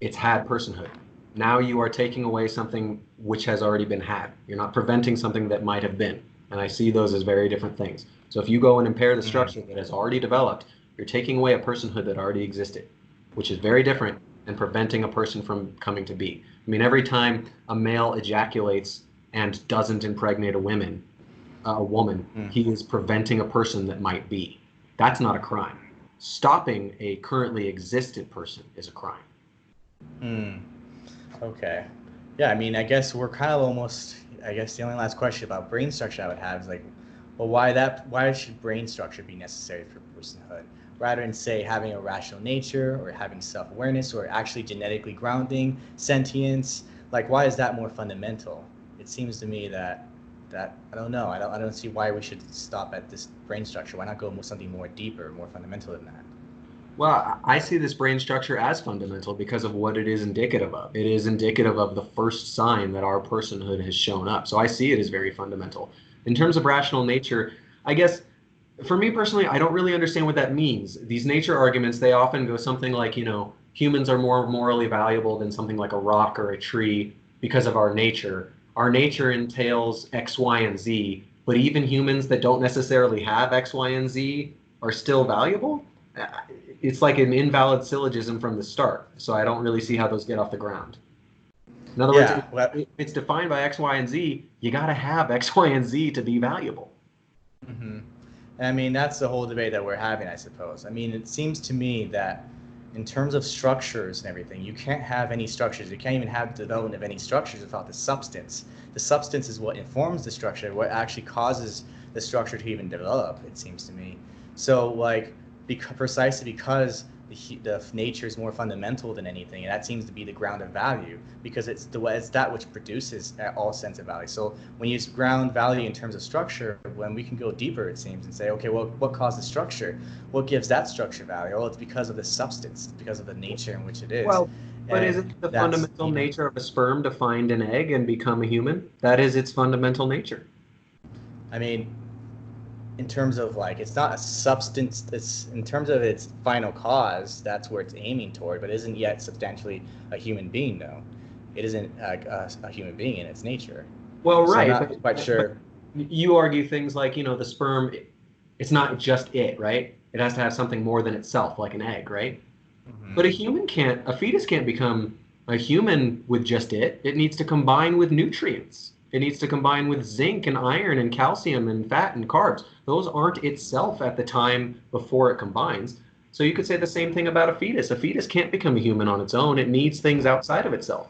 it's had personhood. Now you are taking away something which has already been had. You're not preventing something that might have been. And I see those as very different things. So if you go and impair the structure that has already developed, you're taking away a personhood that already existed, which is very different than preventing a person from coming to be. I mean, every time a male ejaculates and doesn't impregnate a woman, he is preventing a person that might be. That's not a crime. Stopping a currently existent person is a crime. Okay. Yeah, I mean, I guess we're kind of almost, I guess the only last question about brain structure I would have is well, why should brain structure be necessary for personhood? Rather than say having a rational nature or having self-awareness or actually genetically grounding sentience, why is that more fundamental? It seems to me that I don't know. I don't see why we should stop at this brain structure. Why not go something more deeper, more fundamental than that? Well, I see this brain structure as fundamental because of what it is indicative of. It is indicative of the first sign that our personhood has shown up. So I see it as very fundamental. In terms of rational nature, I guess for me personally, I don't really understand what that means. These nature arguments, they often go something like, humans are more morally valuable than something like a rock or a tree because of our nature. Our nature entails X, Y, and Z, but even humans that don't necessarily have X, Y, and Z are still valuable? It's like an invalid syllogism from the start, so I don't really see how those get off the ground. In other words, if it's defined by X, Y, and Z, you got to have X, Y, and Z to be valuable. Mm-hmm. And I mean, that's the whole debate that we're having, I suppose. I mean, it seems to me that in terms of structures and everything, you can't have any structures. You can't even have development of any structures without the substance. The substance is what informs the structure, what actually causes the structure to even develop, it seems to me. So, precisely because the nature is more fundamental than anything, and that seems to be the ground of value, because it's that which produces all sense of value. So when you ground value in terms of structure, when we can go deeper, it seems, and say, okay, well, what causes structure? What gives that structure value? Oh, it's because of the substance, because of the nature in which it is. Well, but isn't the fundamental nature of a sperm to find an egg and become a human? That is its fundamental nature. I mean, in terms of it's not a substance, it's in terms of its final cause, that's where it's aiming toward, but isn't yet substantially a human being, though. It isn't a human being in its nature. Well, so right. I'm not quite sure. You argue things like, the sperm, it's not just it, right? It has to have something more than itself, like an egg, right? Mm-hmm. But a fetus can't become a human with just it. It needs to combine with nutrients. It needs to combine with zinc and iron and calcium and fat and carbs. Those aren't itself at the time before it combines. So you could say the same thing about a fetus. A fetus can't become a human on its own. It needs things outside of itself.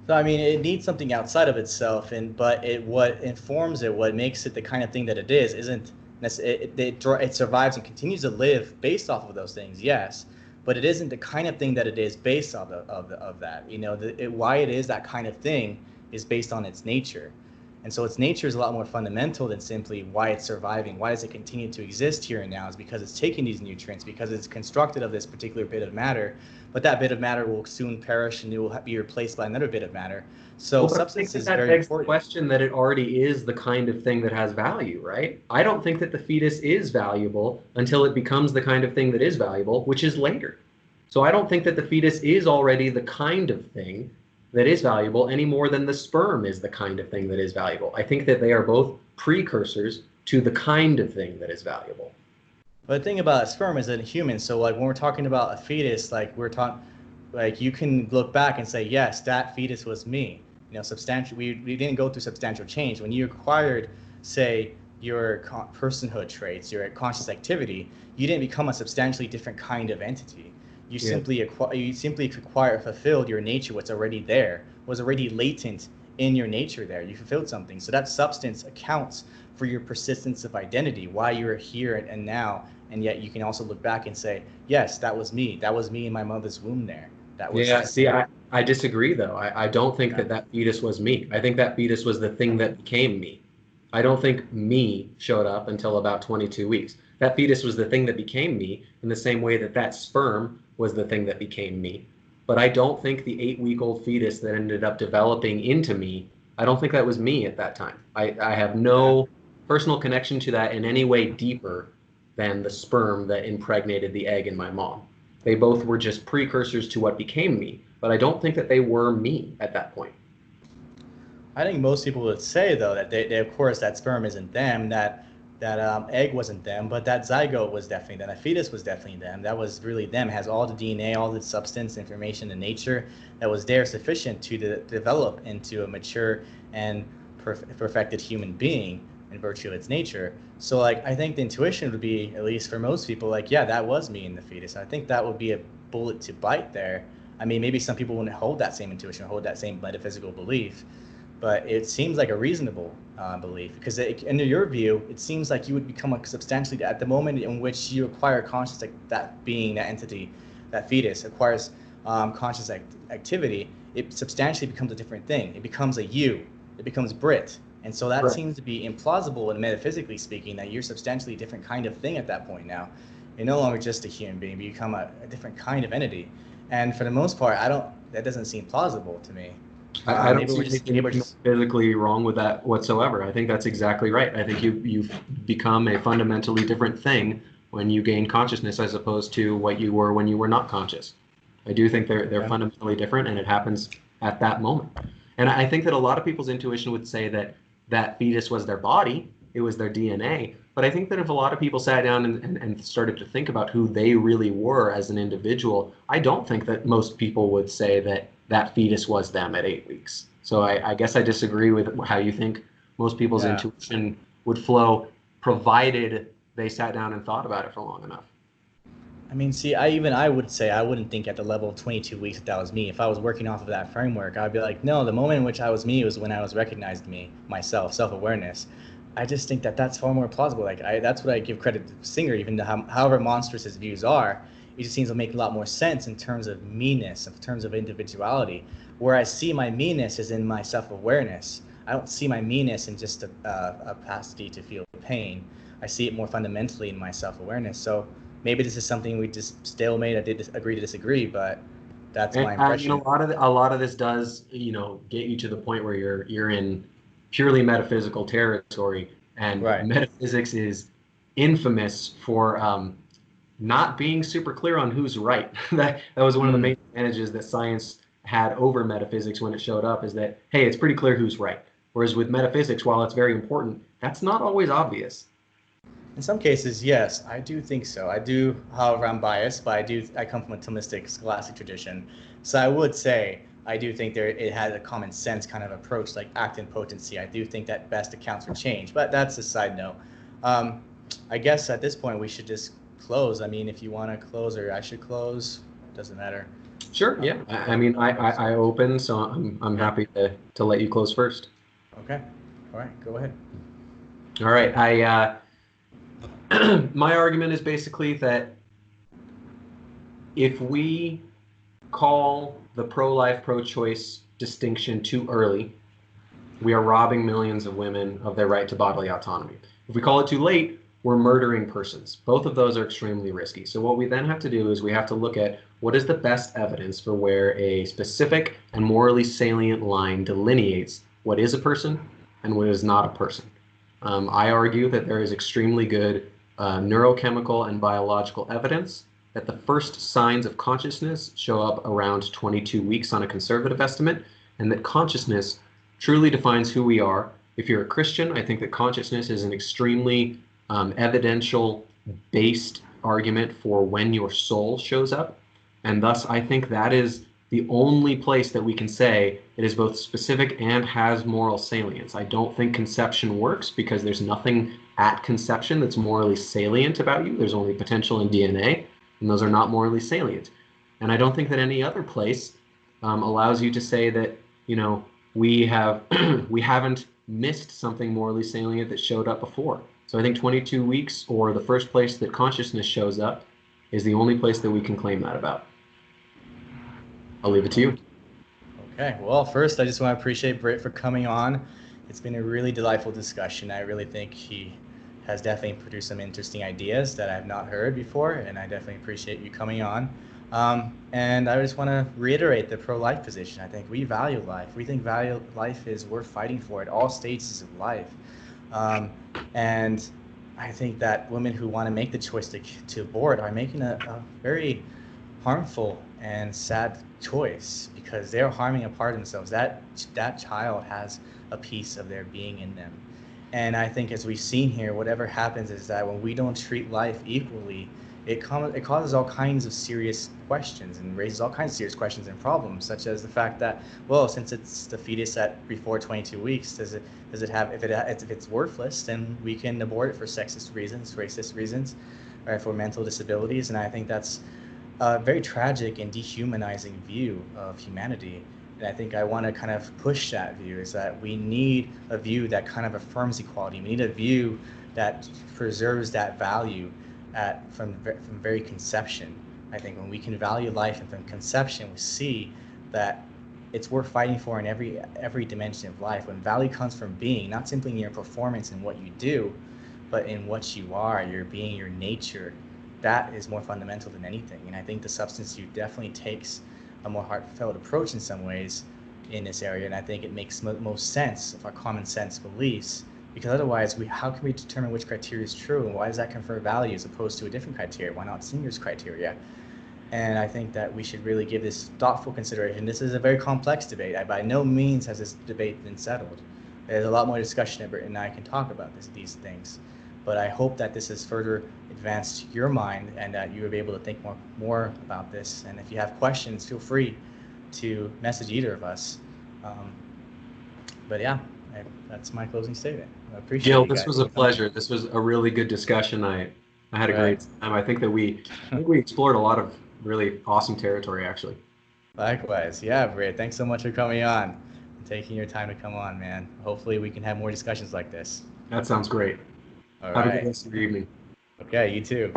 So I mean, it needs something outside of itself, but what informs it, what makes it the kind of thing that it is, isn't necessarily, it survives and continues to live based off of those things, yes. but it isn't the kind of thing that it is based off of that. You know, why it is that kind of thing is based on its nature. And so its nature is a lot more fundamental than simply why it's surviving. Why does it continue to exist here and now? Is because it's taking these nutrients, because it's constructed of this particular bit of matter, but that bit of matter will soon perish and it will be replaced by another bit of matter. So substance is very begs important. The question that it already is the kind of thing that has value, right? I don't think that the fetus is valuable until it becomes the kind of thing that is valuable, which is later. So I don't think that the fetus is already the kind of thing that is valuable any more than the sperm is the kind of thing that is valuable. I think that they are both precursors to the kind of thing that is valuable. But the thing about a sperm is that human, so like when we're talking about a fetus, like we're talking, like you can look back and say, yes, that fetus was me. You know, substantial. We didn't go through substantial change. When you acquired, say, your personhood traits, your conscious activity, you didn't become a substantially different kind of entity. You simply fulfilled your nature, what's already there, was already latent in your nature there. You fulfilled something. So that substance accounts for your persistence of identity, why you're here and now. And yet you can also look back and say, yes, that was me. That was me in my mother's womb there. That was I disagree, though. I don't think that fetus was me. I think that fetus was the thing that became me. I don't think me showed up until about 22 weeks. That fetus was the thing that became me in the same way that that sperm was the thing that became me. But I don't think the 8-week-old fetus that ended up developing into me, I don't think that was me at that time. I have no personal connection to that in any way deeper than the sperm that impregnated the egg in my mom. They both were just precursors to what became me, but I don't think that they were me at that point. I think most people would say, though, that they of course, that sperm isn't them, that egg wasn't them, but that zygote was definitely them, that fetus was definitely them. That was really them. It has all the DNA, all the substance, information, and nature that was there sufficient to develop into a mature and perfected human being in virtue of its nature. So, like, I think the intuition would be, at least for most people, like, yeah, that was me in the fetus. I think that would be a bullet to bite there. I mean, maybe some people wouldn't hold that same intuition, hold that same metaphysical belief, but it seems like a reasonable belief, because in your view, it seems like you would become a substantially, at the moment in which you acquire conscious, like that being, that entity, that fetus acquires conscious activity, it substantially becomes a different thing. It becomes a you. It becomes Brit. And so that seems to be implausible, and metaphysically speaking, that you're substantially a different kind of thing at that point now. You're no longer just a human being, but you become a different kind of entity. And for the most part, that doesn't seem plausible to me. I don't see anything physically wrong with that whatsoever. I think that's exactly right. I think you become a fundamentally different thing when you gain consciousness as opposed to what you were when you were not conscious. I do think they're fundamentally different, and it happens at that moment. And I think that a lot of people's intuition would say that fetus was their body, it was their DNA. But I think that if a lot of people sat down and started to think about who they really were as an individual, I don't think that most people would say that fetus was them at 8 weeks. So I guess I disagree with how you think most people's intuition would flow, provided they sat down and thought about it for long enough. I mean, see, I would say I wouldn't think at the level of 22 weeks that was me. If I was working off of that framework, I'd be like, no, the moment in which I was me was when I was recognized myself, self-awareness. I just think that that's far more plausible. Like, that's what I give credit to Singer, even to however monstrous his views are. It just seems to make a lot more sense in terms of meanness, in terms of individuality. Where I see my meanness is in my self-awareness. I don't see my meanness in just a capacity to feel pain. I see it more fundamentally in my self-awareness. So maybe this is something we just stalemate. I did agree to disagree, but that's my impression. A lot of this does, get you to the point where you're in purely metaphysical territory, and metaphysics is infamous for not being super clear on who's right. that was one of the main advantages that science had over metaphysics when it showed up, is that, hey, it's pretty clear who's right. Whereas with metaphysics, while it's very important, that's not always obvious. In some cases, yes, I do think so. I do, however, I'm biased, but I come from a Thomistic scholastic tradition. So I would say I do think it has a common sense kind of approach, like act in potency. I do think that best accounts for change, but that's a side note. I guess at this point we should just close. I mean, if you want to close, or I should close, doesn't matter. Sure. Yeah. I mean, I open, so I'm happy to let you close first. Okay. All right. Go ahead. All right. My argument is basically that if we call the pro-life, pro-choice distinction too early, we are robbing millions of women of their right to bodily autonomy. If we call it too late, we're murdering persons. Both of those are extremely risky. So what we then have to do is we have to look at what is the best evidence for where a specific and morally salient line delineates what is a person and what is not a person. I argue that there is extremely good neurochemical and biological evidence that the first signs of consciousness show up around 22 weeks on a conservative estimate, and that consciousness truly defines who we are. If you're a Christian, I think that consciousness is an extremely evidential based argument for when your soul shows up. And thus, I think that is the only place that we can say it is both specific and has moral salience. I don't think conception works because there's nothing at conception that's morally salient about you. There's only potential in DNA, and those are not morally salient. And I don't think that any other place allows you to say that, you know, we haven't missed something morally salient that showed up before. So I think 22 weeks, or the first place that consciousness shows up, is the only place that we can claim that about. I'll leave it to you. Okay, well, first I just want to appreciate Britt for coming on. It's been a really delightful discussion. I really think he has definitely produced some interesting ideas that I have not heard before, and I definitely appreciate you coming on. And I just want to reiterate the pro-life position. I think we value life. We think life is worth fighting for at all stages of life. And I think that women who want to make the choice to abort are making a very harmful and sad choice, because they're harming a part of themselves. That child has a piece of their being in them. And I think, as we've seen here, whatever happens is that when we don't treat life equally, it causes all kinds of serious questions and raises all kinds of serious questions and problems, such as the fact that, well, since it's the fetus at before 22 weeks, does it have, if it's worthless, then we can abort it for sexist reasons, racist reasons, or for mental disabilities. And I think that's a very tragic and dehumanizing view of humanity. And I think I want to kind of push that view, is that we need a view that kind of affirms equality. We need a view that preserves that value from very conception. I think when we can value life and from conception, we see that it's worth fighting for in every dimension of life. When value comes from being, not simply in your performance and what you do, but in what you are, your being, your nature, that is more fundamental than anything. And I think the substance use definitely takes a more heartfelt approach in some ways in this area, and I think it makes most sense of our common sense beliefs, because otherwise how can we determine which criteria is true, and why does that confer value as opposed to a different criteria? Why not Singer's criteria? And I think that we should really give this thoughtful consideration. This is a very complex debate. By no means has this debate been settled. There's a lot more discussion that Britt and I can talk about these things. But I hope that this has further advanced your mind, and that you will be able to think more about this. And if you have questions, feel free to message either of us. But yeah, that's my closing statement. I appreciate Gil, you guys. this was a pleasure. This was a really good discussion. I had a great time. I think that we explored a lot of really awesome territory, actually. Likewise. Yeah, Britt, thanks so much for coming on and taking your time to come on, man. Hopefully we can have more discussions like this. That sounds great. All Have right. a good rest of your evening. Okay, you too.